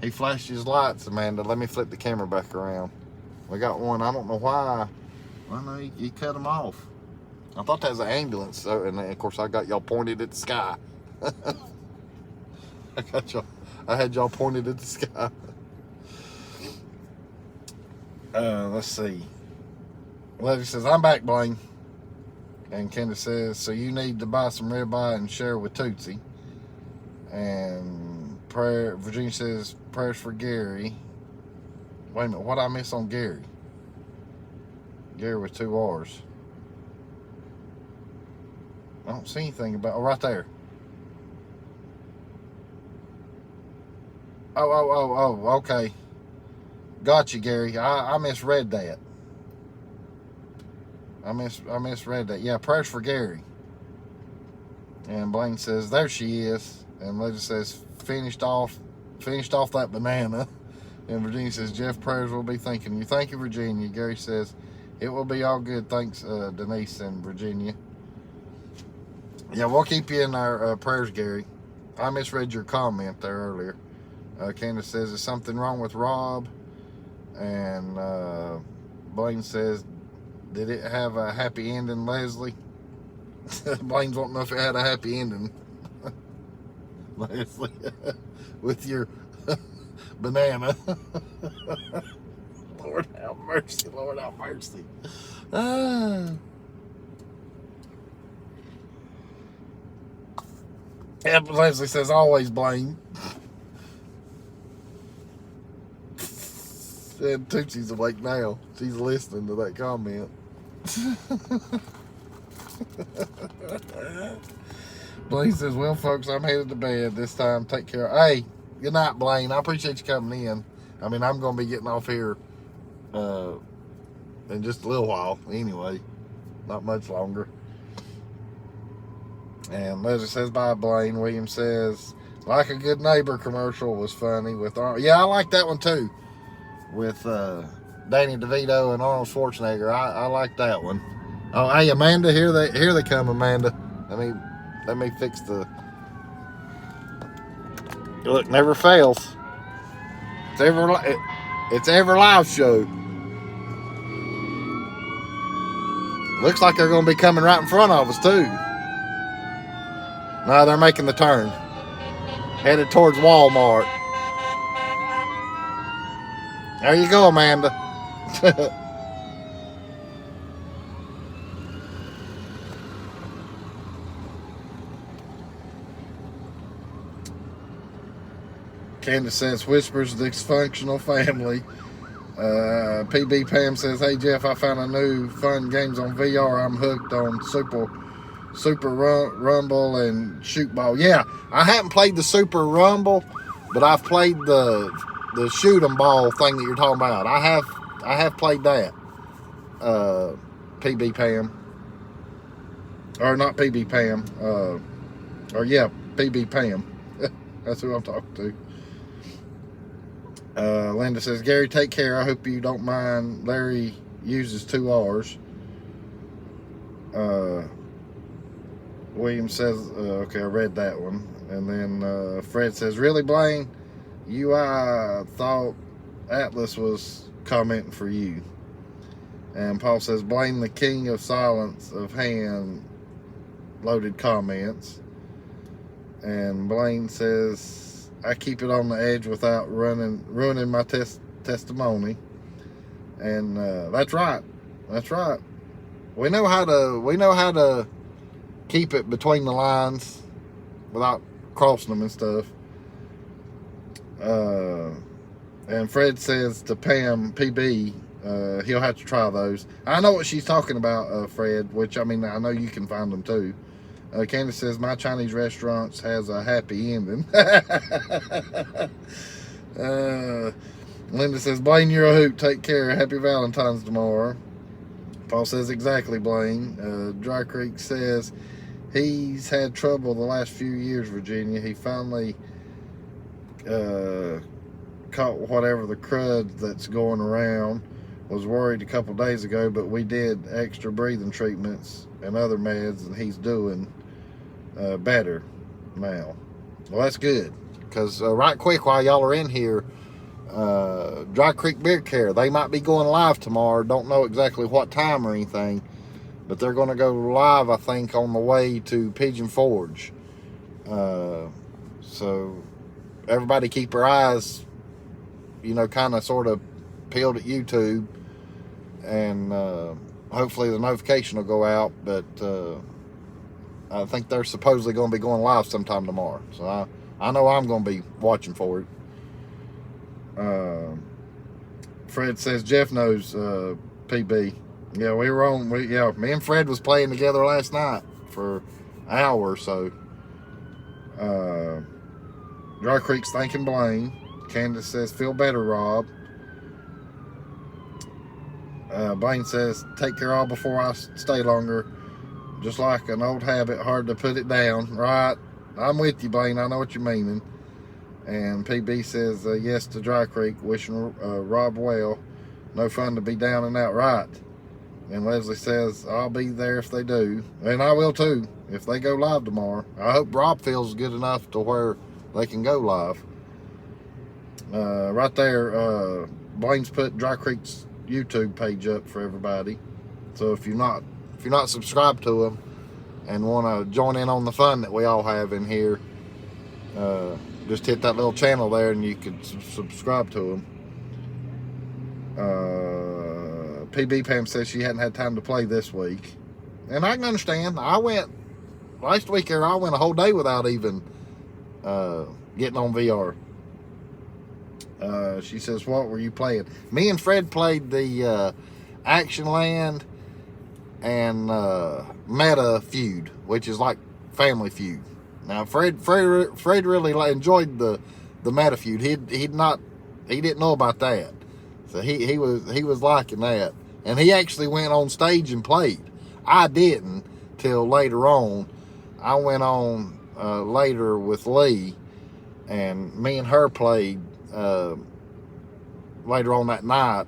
He flashed his lights, Amanda. Let me flip the camera back around. We got one. I don't know why. I know he cut them off. I thought that was an ambulance, so, and of course I got y'all pointed at the sky. I had y'all pointed at the sky. Let's see. Lady says, I'm back, Blaine. And Kendra says, so you need to buy some ribeye and share with Tootsie. And Virginia says, prayers for Gary. Wait a minute, what did I miss on Gary? Gary with 2 R's. I don't see anything about, oh, right there. Oh, okay. Got you, Gary. I misread that. I misread that. Yeah, prayers for Gary. And Blaine says, there she is. And Lady says, finished off that banana. And Virginia says, Jeff, prayers will be thinking you. Thank you, Virginia. Gary says, it will be all good. Thanks, Denise and Virginia. Yeah, we'll keep you in our prayers, Gary. I misread your comment there earlier. Candace says, is something wrong with Rob? And Blaine says, did it have a happy ending, Leslie? Blaine's wanting to know if it had a happy ending. Leslie, with your banana. Lord have mercy, Lord have mercy. Yeah, Leslie says, always Blaine. And Tootsie's awake now. She's listening to that comment. Blaine says, well, folks, I'm headed to bed this time. Take care. Hey, good night, Blaine. I appreciate you coming in. I mean, I'm going to be getting off here in just a little while anyway. Not much longer. And Leslie says, bye, Blaine. William says, like a good neighbor commercial was funny with yeah, I like that one too. With Danny DeVito and Arnold Schwarzenegger. I like that one. Oh, hey, Amanda, here they come, Amanda. Let me fix the. Look, never fails. It's ever live show. Looks like they're going to be coming right in front of us too. No, they're making the turn, headed towards Walmart. There you go, Amanda. Candace says, whispers dysfunctional family. PB Pam says, hey Jeff, I found a new fun games on VR. I'm hooked on Super Rumble and Shoot Ball. Yeah, I haven't played the Super Rumble, but I've played the shoot 'em ball thing that you're talking about. I have played that. PB Pam. Or not PB Pam. Or yeah, PB Pam. That's who I'm talking to. Linda says, Gary, take care. I hope you don't mind. Larry uses 2 R's. William says, okay, I read that one. And then Fred says, really, Blaine? I thought Atlas was commenting for you. And Paul says, blame the king of silence of hand loaded comments. And Blaine says, I keep it on the edge without ruining my testimony. And that's right. That's right. We know how to keep it between the lines without crossing them and stuff. And Fred says to Pam, PB, he'll have to try those. I know what she's talking about, Fred, which, I mean, I know you can find them too. Candace says, my Chinese restaurants has a happy ending. Linda says, Blaine, you're a hoot. Take care. Happy Valentine's tomorrow. Paul says, exactly, Blaine. Dry Creek says, he's had trouble the last few years, Virginia. He finally caught whatever the crud that's going around. Was worried a couple days ago, but we did extra breathing treatments and other meds, and he's doing better now. Well, that's good, because right quick, while y'all are in here, Dry Creek Beard Care, they might be going live tomorrow. Don't know exactly what time or anything, but they're going to go live, I think, on the way to Pigeon Forge. So everybody keep your eyes, you know, kind of sort of peeled at YouTube, and hopefully the notification will go out. But I think they're supposedly going to be going live sometime tomorrow, so I know I'm going to be watching for it. Fred says Jeff knows PB. Yeah, we were on. Me and Fred was playing together last night for an hour or so. Dry Creek's thanking Blaine. Candace says, feel better, Rob. Blaine says, take care all before I stay longer. Just like an old habit, hard to put it down. Right? I'm with you, Blaine. I know what you're meaning. And PB says, yes to Dry Creek, wishing Rob well. No fun to be down and out. Right. And Leslie says, I'll be there if they do. And I will too, if they go live tomorrow. I hope Rob feels good enough to where they can go live. Right there, Blaine's put Dry Creek's YouTube page up for everybody. So if you're not subscribed to them and want to join in on the fun that we all have in here, just hit that little channel there and you can subscribe to them. PB Pam says she hadn't had time to play this week, and I can understand. I went last week, I went a whole day without even getting on VR. She says, what were you playing? Me and Fred played the Action Land and Meta Feud, which is like Family Feud. Now Fred really enjoyed the Meta Feud. He didn't know about that, so he was liking that, and he actually went on stage and played. I didn't till later on. I went on later with Lee, and me and her played later on that night,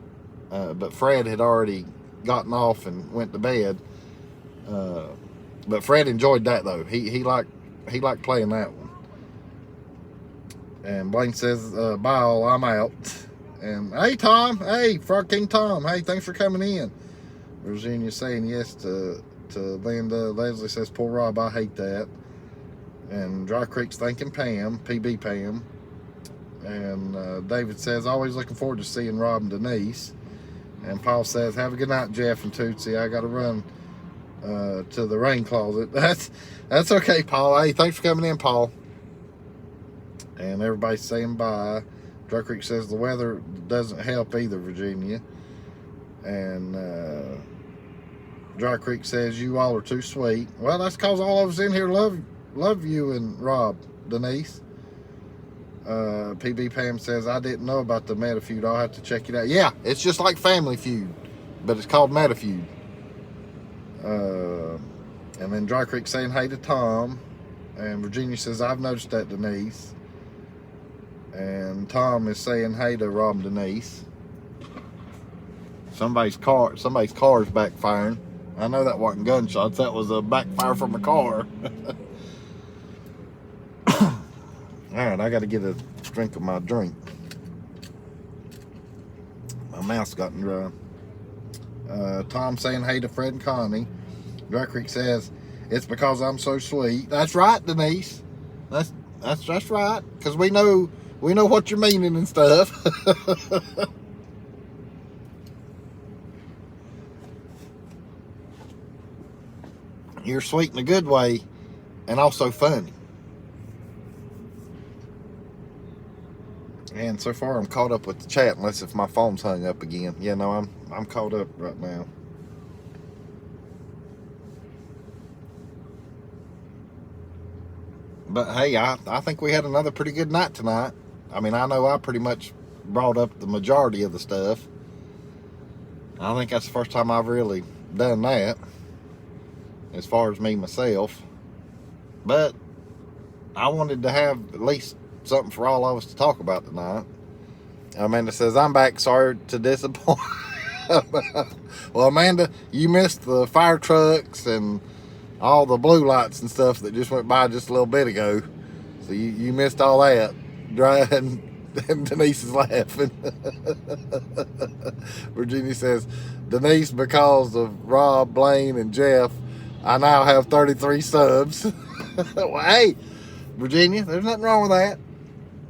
but Fred had already gotten off and went to bed. But Fred enjoyed that though. He liked playing that one. And Blaine says, bye all, I'm out. And hey Tom, hey Frog King Tom, hey, thanks for coming in. Virginia saying yes to Linda. Leslie says, poor Rob, I hate that. And Dry Creek's thanking Pam, PB Pam. And David says, always looking forward to seeing Rob and Denise. And Paul says, have a good night, Jeff and Tootsie. I got to run to the rain closet. That's okay, Paul. Hey, thanks for coming in, Paul. And everybody's saying bye. Dry Creek says the weather doesn't help either, Virginia. And Dry Creek says you all are too sweet. Well, that's because all of us in here love you and Rob, Denise. PB Pam says, I didn't know about the Meta Feud. I'll have to check it out. Yeah, it's just like Family Feud, but it's called Meta Feud. And then Dry Creek saying hey to Tom. And Virginia says, I've noticed that, Denise. And Tom is saying hey to Rob and Denise. Somebody's car is backfiring. I know that wasn't gunshots. That was a backfire from a car. Alright, I got to get a drink of my drink. My mouth's gotten dry. Tom saying hey to Fred and Connie. Dry Creek says, it's because I'm so sweet. That's right, Denise. That's right. Because we know what you're meaning and stuff. You're sweet in a good way and also funny. And so far, I'm caught up with the chat, unless if my phone's hung up again. Yeah, no, I'm caught up right now. But hey, I think we had another pretty good night tonight. I mean, I know I pretty much brought up the majority of the stuff. I think that's the first time I've really done that, as far as me myself. But I wanted to have at least something for all of us to talk about tonight. Amanda says, I'm back. Sorry to disappoint. Well, Amanda, you missed the fire trucks and all the blue lights and stuff that just went by just a little bit ago. So you missed all that. And Denise is laughing. Virginia says, Denise, because of Rob, Blaine, and Jeff, I now have 33 subs. Well, hey, Virginia, there's nothing wrong with that.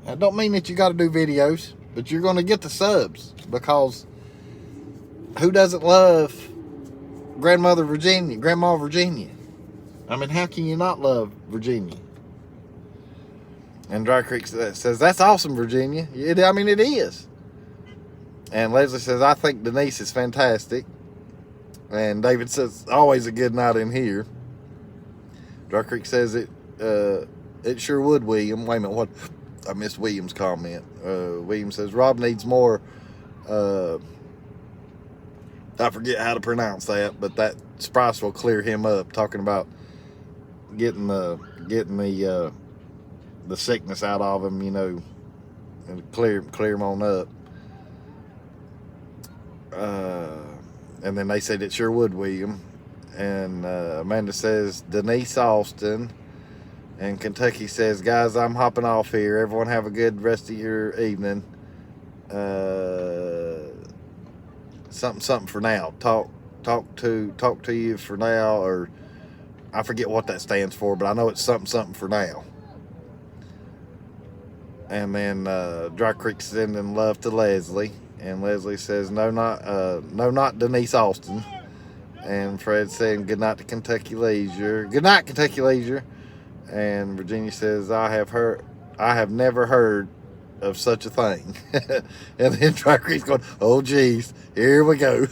That don't mean that you got to do videos, but you're going to get the subs, because who doesn't love Grandma Virginia? I mean, how can you not love Virginia? And Dry Creek says, that's awesome, Virginia. It is. And Leslie says, I think Denise is fantastic. And David says, always a good night in here. Dry Creek says, it sure would, William. Wait a minute, what? I missed William's comment. William says, Rob needs more, I forget how to pronounce that, but that Sprice will clear him up, talking about getting the sickness out of him, and clear him on up. And then they said it sure would, William. And Amanda says, Denise Austin. And Kentucky says, guys, I'm hopping off here. Everyone have a good rest of your evening. Something for now. Talk to you for now, or I forget what that stands for, but I know it's something for now. And then Dry Creek sending love to Leslie, and Leslie says, no, not Denise Austin. And Fred saying good night to Kentucky Leisure. Good night, Kentucky Leisure. And Virginia says, I have never heard of such a thing. And then Dry Creek's going, oh geez, here we go.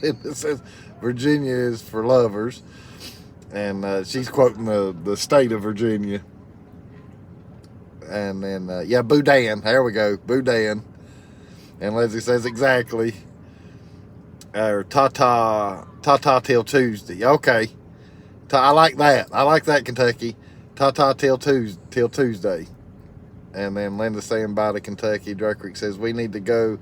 And it says Virginia is for lovers. And she's quoting the state of Virginia. And then, yeah, Boudin. There we go. Boudin. And Leslie says, exactly. Or ta-ta till Tuesday. Okay. I like that. I like that, Kentucky. Ta-ta till Tuesday. And then Linda saying bye to Kentucky. Dry Creek says, we need to go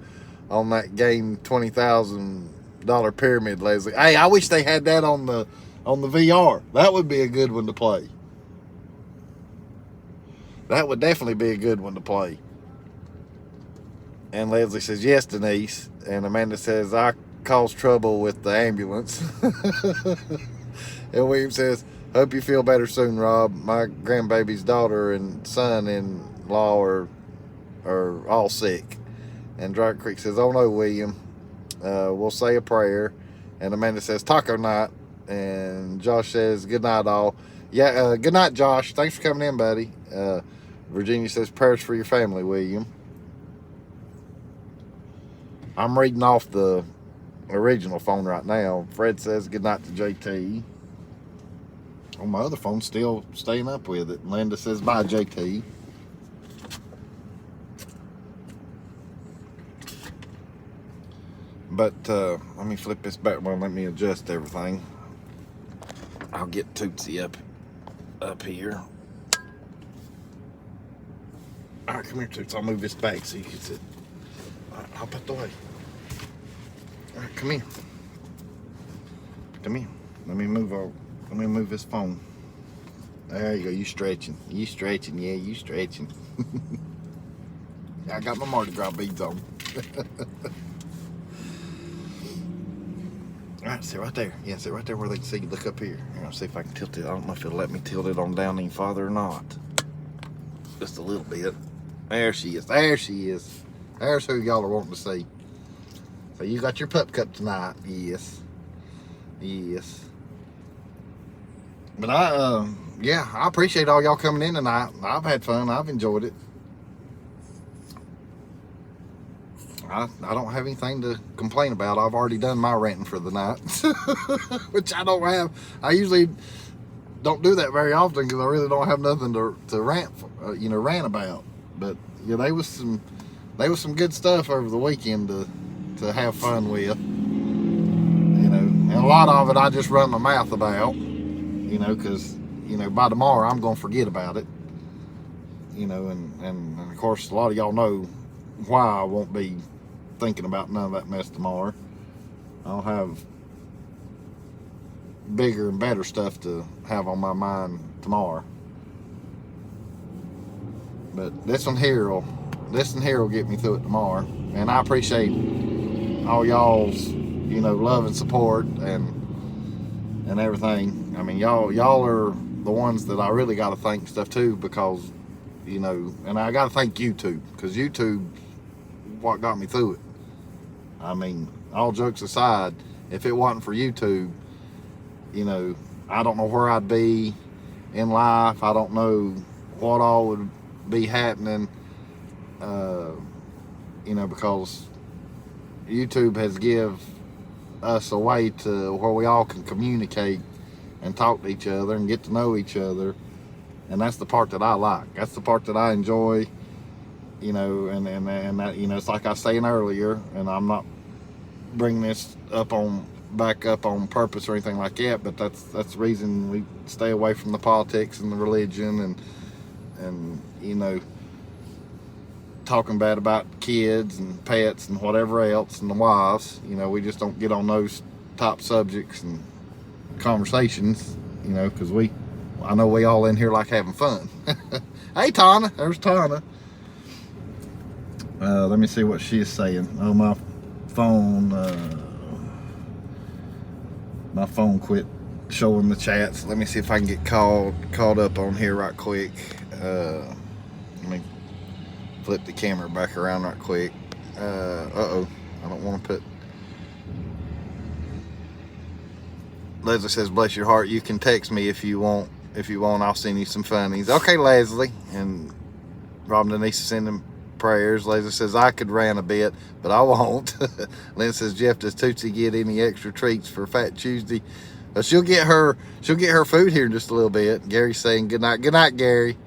on that game $20,000 pyramid, Leslie. Hey, I wish they had that on the VR. That would be a good one to play. That would definitely be a good one to play. And Leslie says, yes, Denise. And Amanda says, I caused trouble with the ambulance. And William says, hope you feel better soon, Rob. My grandbaby's daughter and son-in-law are all sick. And Dry Creek says, oh no, William. We'll say a prayer. And Amanda says, taco night. And Josh says, good night, all. Yeah, good night, Josh. Thanks for coming in, buddy. Virginia says, prayers for your family, William. I'm reading off the original phone right now. Fred says, good night to JT. On my other phone, still staying up with it. Linda says, bye, JT. But let me flip this back. Well, let me adjust everything. I'll get Tootsie up here. All right, come here, Toots. I'll move this back so you can sit. All right, hop out the way. All right, come here. Come here. Let me move this phone. There you go. You stretching. You stretching. Yeah, you stretching. I got my Mardi Gras beads on. All right, sit right there. Yeah, sit right there where they can see you. Look up here. I'll see if I can tilt it. I don't know if it'll let me tilt it on down any farther or not. Just a little bit. There she is. There she is. There's who y'all are wanting to see. So you got your pup cup tonight. Yes. Yes. But yeah, I appreciate all y'all coming in tonight. I've had fun. I've enjoyed it. I don't have anything to complain about. I've already done my ranting for the night, which I don't have. I usually don't do that very often because I really don't have nothing to rant, rant about. But yeah, there was some good stuff over the weekend to have fun with. And a lot of it I just run my mouth about, because by tomorrow I'm gonna forget about it. And of course a lot of y'all know why I won't be thinking about none of that mess tomorrow. I'll have bigger and better stuff to have on my mind tomorrow. But this one here will get me through it tomorrow. And I appreciate all y'all's, love and support and everything. I mean, y'all are the ones that I really got to thank and stuff too, because, and I got to thank YouTube, because YouTube what got me through it. I mean, all jokes aside, if it wasn't for YouTube, I don't know where I'd be in life. I don't know what all would be happening, because YouTube has give us a way to where we all can communicate and talk to each other and get to know each other. And that's the part that I like. That's the part that I enjoy, and that, it's like I was saying earlier, and I'm not bringing this back up on purpose or anything like that, but that's the reason we stay away from the politics and the religion and talking bad about kids and pets and whatever else and the wives. We just don't get on those top subjects and conversations, because I know we all in here like having fun. Hey Tana, there's Tana. Let me see what she is saying. Oh, my phone quit showing the chats. Let me see if I can get caught up on here right quick. Let me flip the camera back around right quick. I don't want to put. Leslie says, bless your heart, you can text me if you want. I'll send you some funnies. Okay, Leslie. And Robin Denise is sending prayers. Leslie says, I could rant a bit, but I won't. Lynn says, Jeff, does Tootsie get any extra treats for Fat Tuesday? She'll get her food here in just a little bit. Gary's saying good night. Good night, Gary.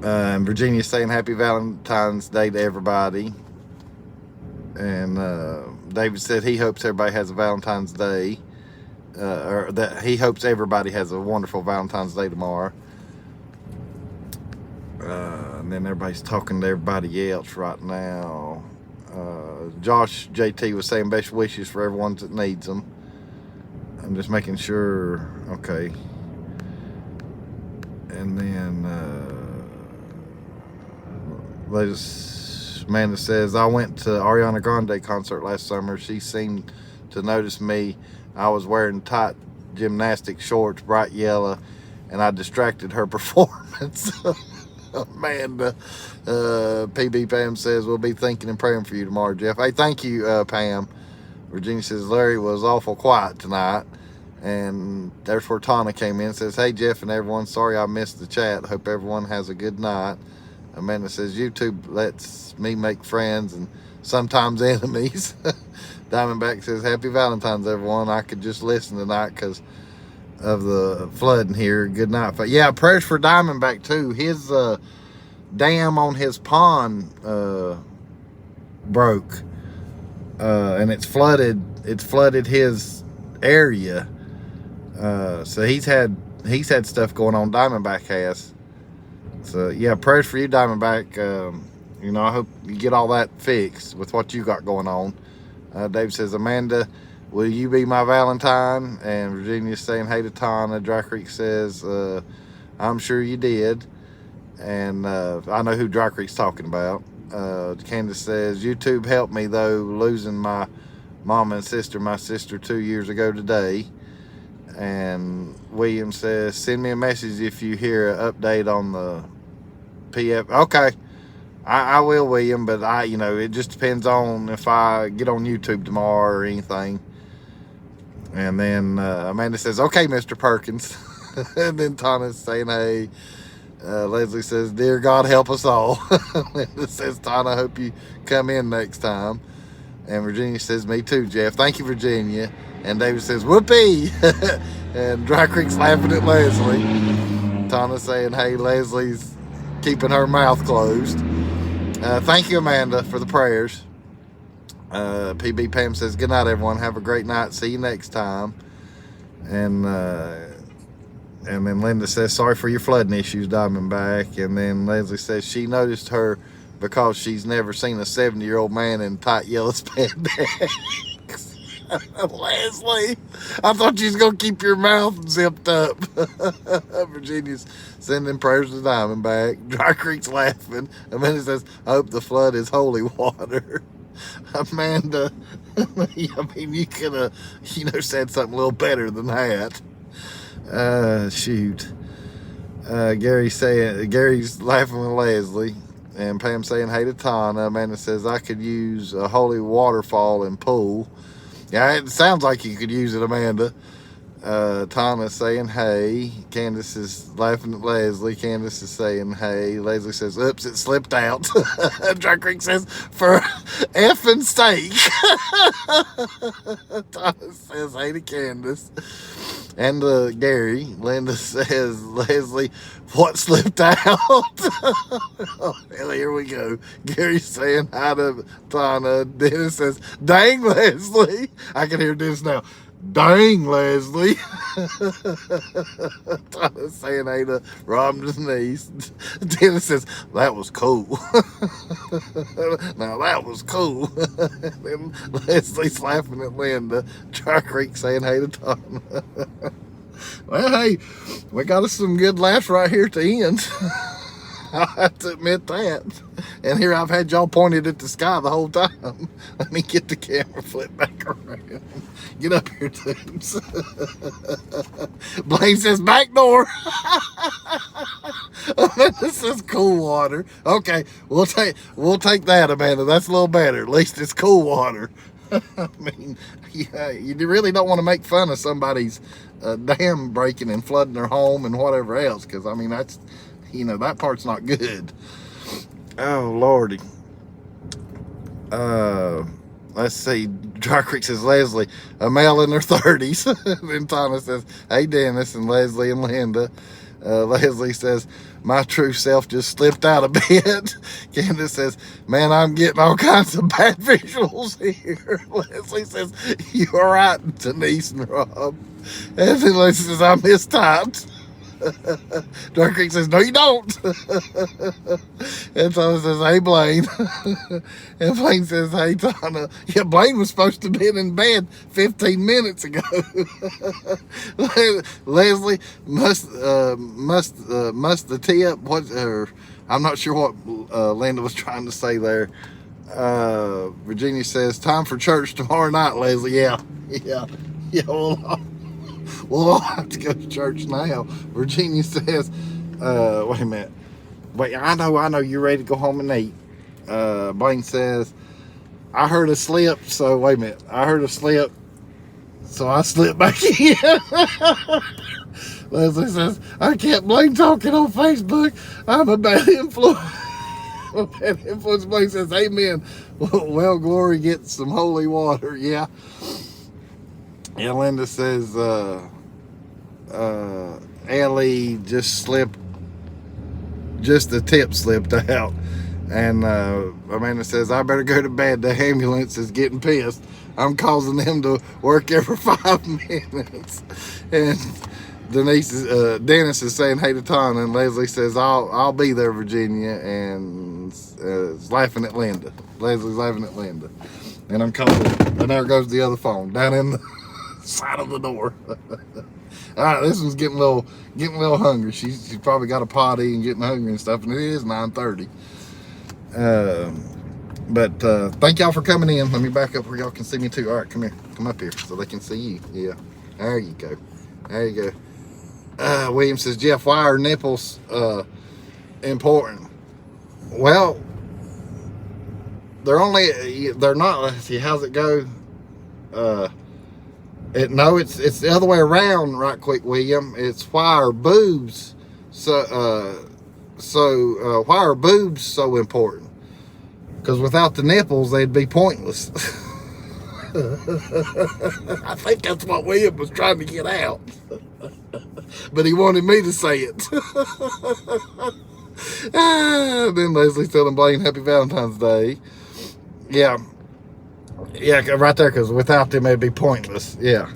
Virginia's saying happy Valentine's Day to everybody. And David said he hopes everybody has a Valentine's Day. Or that he hopes everybody has a wonderful Valentine's Day tomorrow. And then everybody's talking to everybody else right now. Josh JT was saying best wishes for everyone that needs them. I'm just making sure. Okay. And then Amanda says, I went to Ariana Grande concert last summer. She seemed to notice me. I was wearing tight gymnastic shorts, bright yellow, and I distracted her performance. Amanda, PB Pam says, we'll be thinking and praying for you tomorrow, Jeff. Hey, thank you, Pam. Virginia says, Larry was awful quiet tonight. And there's where Tana came in and says, hey, Jeff and everyone, sorry I missed the chat. Hope everyone has a good night. Amanda says, YouTube lets me make friends and sometimes enemies. Diamondback says, happy Valentine's, everyone. I could just listen tonight because of the flooding here. Good night. But yeah, prayers for Diamondback too. His dam on his pond broke, and it's flooded his area. So he's had stuff going on. Diamondback has. So yeah, prayers for you, Diamondback. I hope you get all that fixed with what you got going on. Dave says, Amanda, will you be my Valentine? And Virginia's saying, hey to Tana. Dry Creek says, I'm sure you did. And I know who Dry Creek's talking about. Candace says, YouTube helped me, though, losing my mom and sister, my sister 2 years ago today. And William says, send me a message if you hear an update on the PF. Okay. I will, William, but it just depends on if I get on YouTube tomorrow or anything. And then Amanda says, okay, Mr. Perkins. And then Tana's saying, hey. Leslie says, dear God, help us all. Linda says, Todd, I hope you come in next time. And Virginia says, me too, Jeff. Thank you, Virginia. And David says, whoopee. And Dry Creek's laughing at Leslie. Tana saying, hey, Leslie's keeping her mouth closed. Thank you, Amanda, for the prayers. PB Pam says, good night, everyone. Have a great night. See you next time. And then Linda says, sorry for your flooding issues, Diamondback. And then Leslie says she noticed her because she's never seen a 70-year-old man in tight yellow spandex. Leslie, I thought you was going to keep your mouth zipped up. Virginia's sending prayers to Diamondback. Dry Creek's laughing. Amanda says, I hope the flood is holy water. Amanda, I mean, you could have, said something a little better than that. Shoot. Gary's laughing with Leslie. And Pam saying, hey to Tana. Amanda says, I could use a holy waterfall and pool. Yeah, it sounds like you could use it, Amanda. Tana saying, hey. Candace is laughing at Leslie. Candace is saying, hey. Leslie says, oops, it slipped out. Dry Creek says, for effing steak. Tana says, hey to Candace. And Gary, Linda says, Leslie, what slipped out? Oh, hell, here we go. Gary's saying hi to Tana. Dennis says, dang, Leslie. I can hear Dennis now. Dang, Leslie. Tana's saying hey to Robin's niece. Dennis says, that was cool. Now, that was cool. Then Leslie's laughing at Linda. Dry Creek saying hey to Tana. Well, hey, we got us some good laughs right here at the end. I have to admit that. And here I've had y'all pointed at the sky the whole time. Let me get the camera flipped back around. Get up here, Tubes. Blaine says, back door. This is cool water. Okay, we'll take that, Amanda. That's a little better. At least it's cool water. I mean, yeah, you really don't want to make fun of somebody's dam breaking and flooding their home and whatever else, because, I mean, that's, that part's not good. Oh, Lordy. Let's see. Dry Creek says, Leslie, a male in their 30s. Then Thomas says, hey, Dennis, and Leslie and Linda. Leslie says, my true self just slipped out a bit. Candace says, man, I'm getting all kinds of bad visuals here. Leslie says, you're right, Denise and Rob. And then Leslie says, I mistyped. Dry Creek says, no, you don't. And Tana says, hey, Blaine. And Blaine says, hey, Tana. Yeah, Blaine was supposed to be in bed 15 minutes ago. Leslie must the tip. I'm not sure what Linda was trying to say there. Virginia says, time for church tomorrow night, Leslie. Yeah. We'll all have to go to church now. Virginia says, wait a minute. Wait, I know you're ready to go home and eat. Blaine says, I heard a slip, so wait a minute. I heard a slip, so I slipped back in. Leslie says, I can't blame talking on Facebook. I'm a bad influence. Blaine says, amen. Well, Glory gets some holy water. Yeah. And Linda says, Ellie just the tip slipped out. And Amanda says, I better go to bed. The ambulance is getting pissed. I'm causing them to work every 5 minutes. And Dennis is saying hey to Tana, and Leslie says, I'll be there, Virginia, and is laughing at Linda. Leslie's laughing at Linda. And I'm calling, and there goes the other phone down in the side of the door. All right, this one's getting a little hungry. She's probably got a potty and getting hungry and stuff, and it is 9:30. But thank y'all for coming in. Let me back up where y'all can see me too. All right, come here, come up here so they can see you. Yeah, there you go, there you go. William says, Jeff, why are nipples important? Well, they're not. Let's see, how's it go? It's the other way around, right quick, William. It's why our boobs So why are boobs so important? Because without the nipples, they'd be pointless. I think that's what William was trying to get out. But he wanted me to say it. Then Leslie's telling Blaine Happy Valentine's Day. Yeah, right there, because without them, it'd be pointless. Yeah.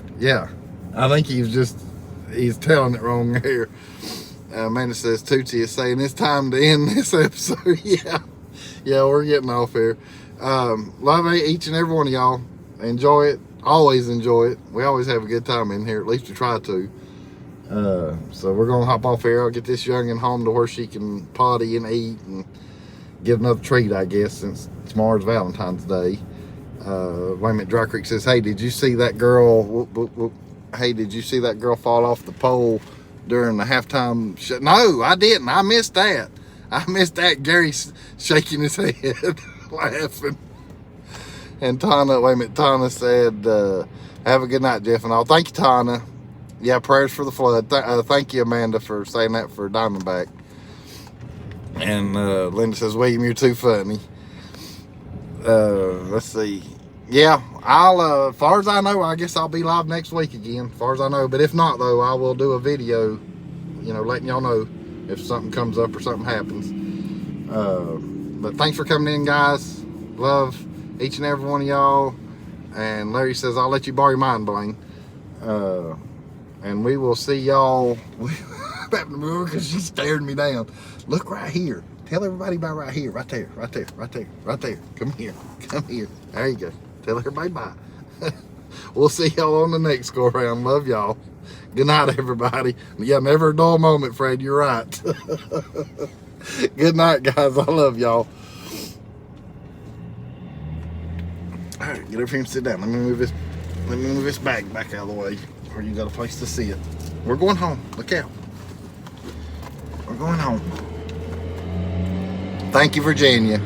I think he's telling it wrong here. Amanda says, Tootsie is saying it's time to end this episode. Yeah, we're getting off here. Love each and every one of y'all. Enjoy it. Always enjoy it. We always have a good time in here. At least we try to. So we're going to hop off here. I'll get this youngin' home to where she can potty and eat and get another treat, I guess, since tomorrow's Valentine's Day. Wait a minute. Dry Creek says, hey, did you see that girl? Hey, did you see that girl fall off the pole during the halftime show? No, I didn't. I missed that. Gary's shaking his head, laughing. And Tana said, have a good night, Jeff and all. Thank you, Tana. Yeah, prayers for the flood. Thank you, Amanda, for saying that for Diamondback. And Linda says, William, you're too funny. Let's see. Yeah, I'll, as far as I know, I guess I'll be live next week again, as far as I know. But if not, though, I will do a video, letting y'all know if something comes up or something happens. But thanks for coming in, guys. Love each and every one of y'all. And Larry says, I'll let you borrow your mind, Blaine. And we will see y'all. Because she stared me down. Look right here. Tell everybody about right here. Right there. Come here. There you go. Tell everybody bye. We'll see y'all on the next go around. Love y'all. Good night, everybody. Yeah, never a dull moment, Fred. You're right. Good night, guys. I love y'all. All right, get over here and sit down. Let me move this bag back out of the way, or you got a place to see it. We're going home. Look out. We're going home. Thank you, Virginia.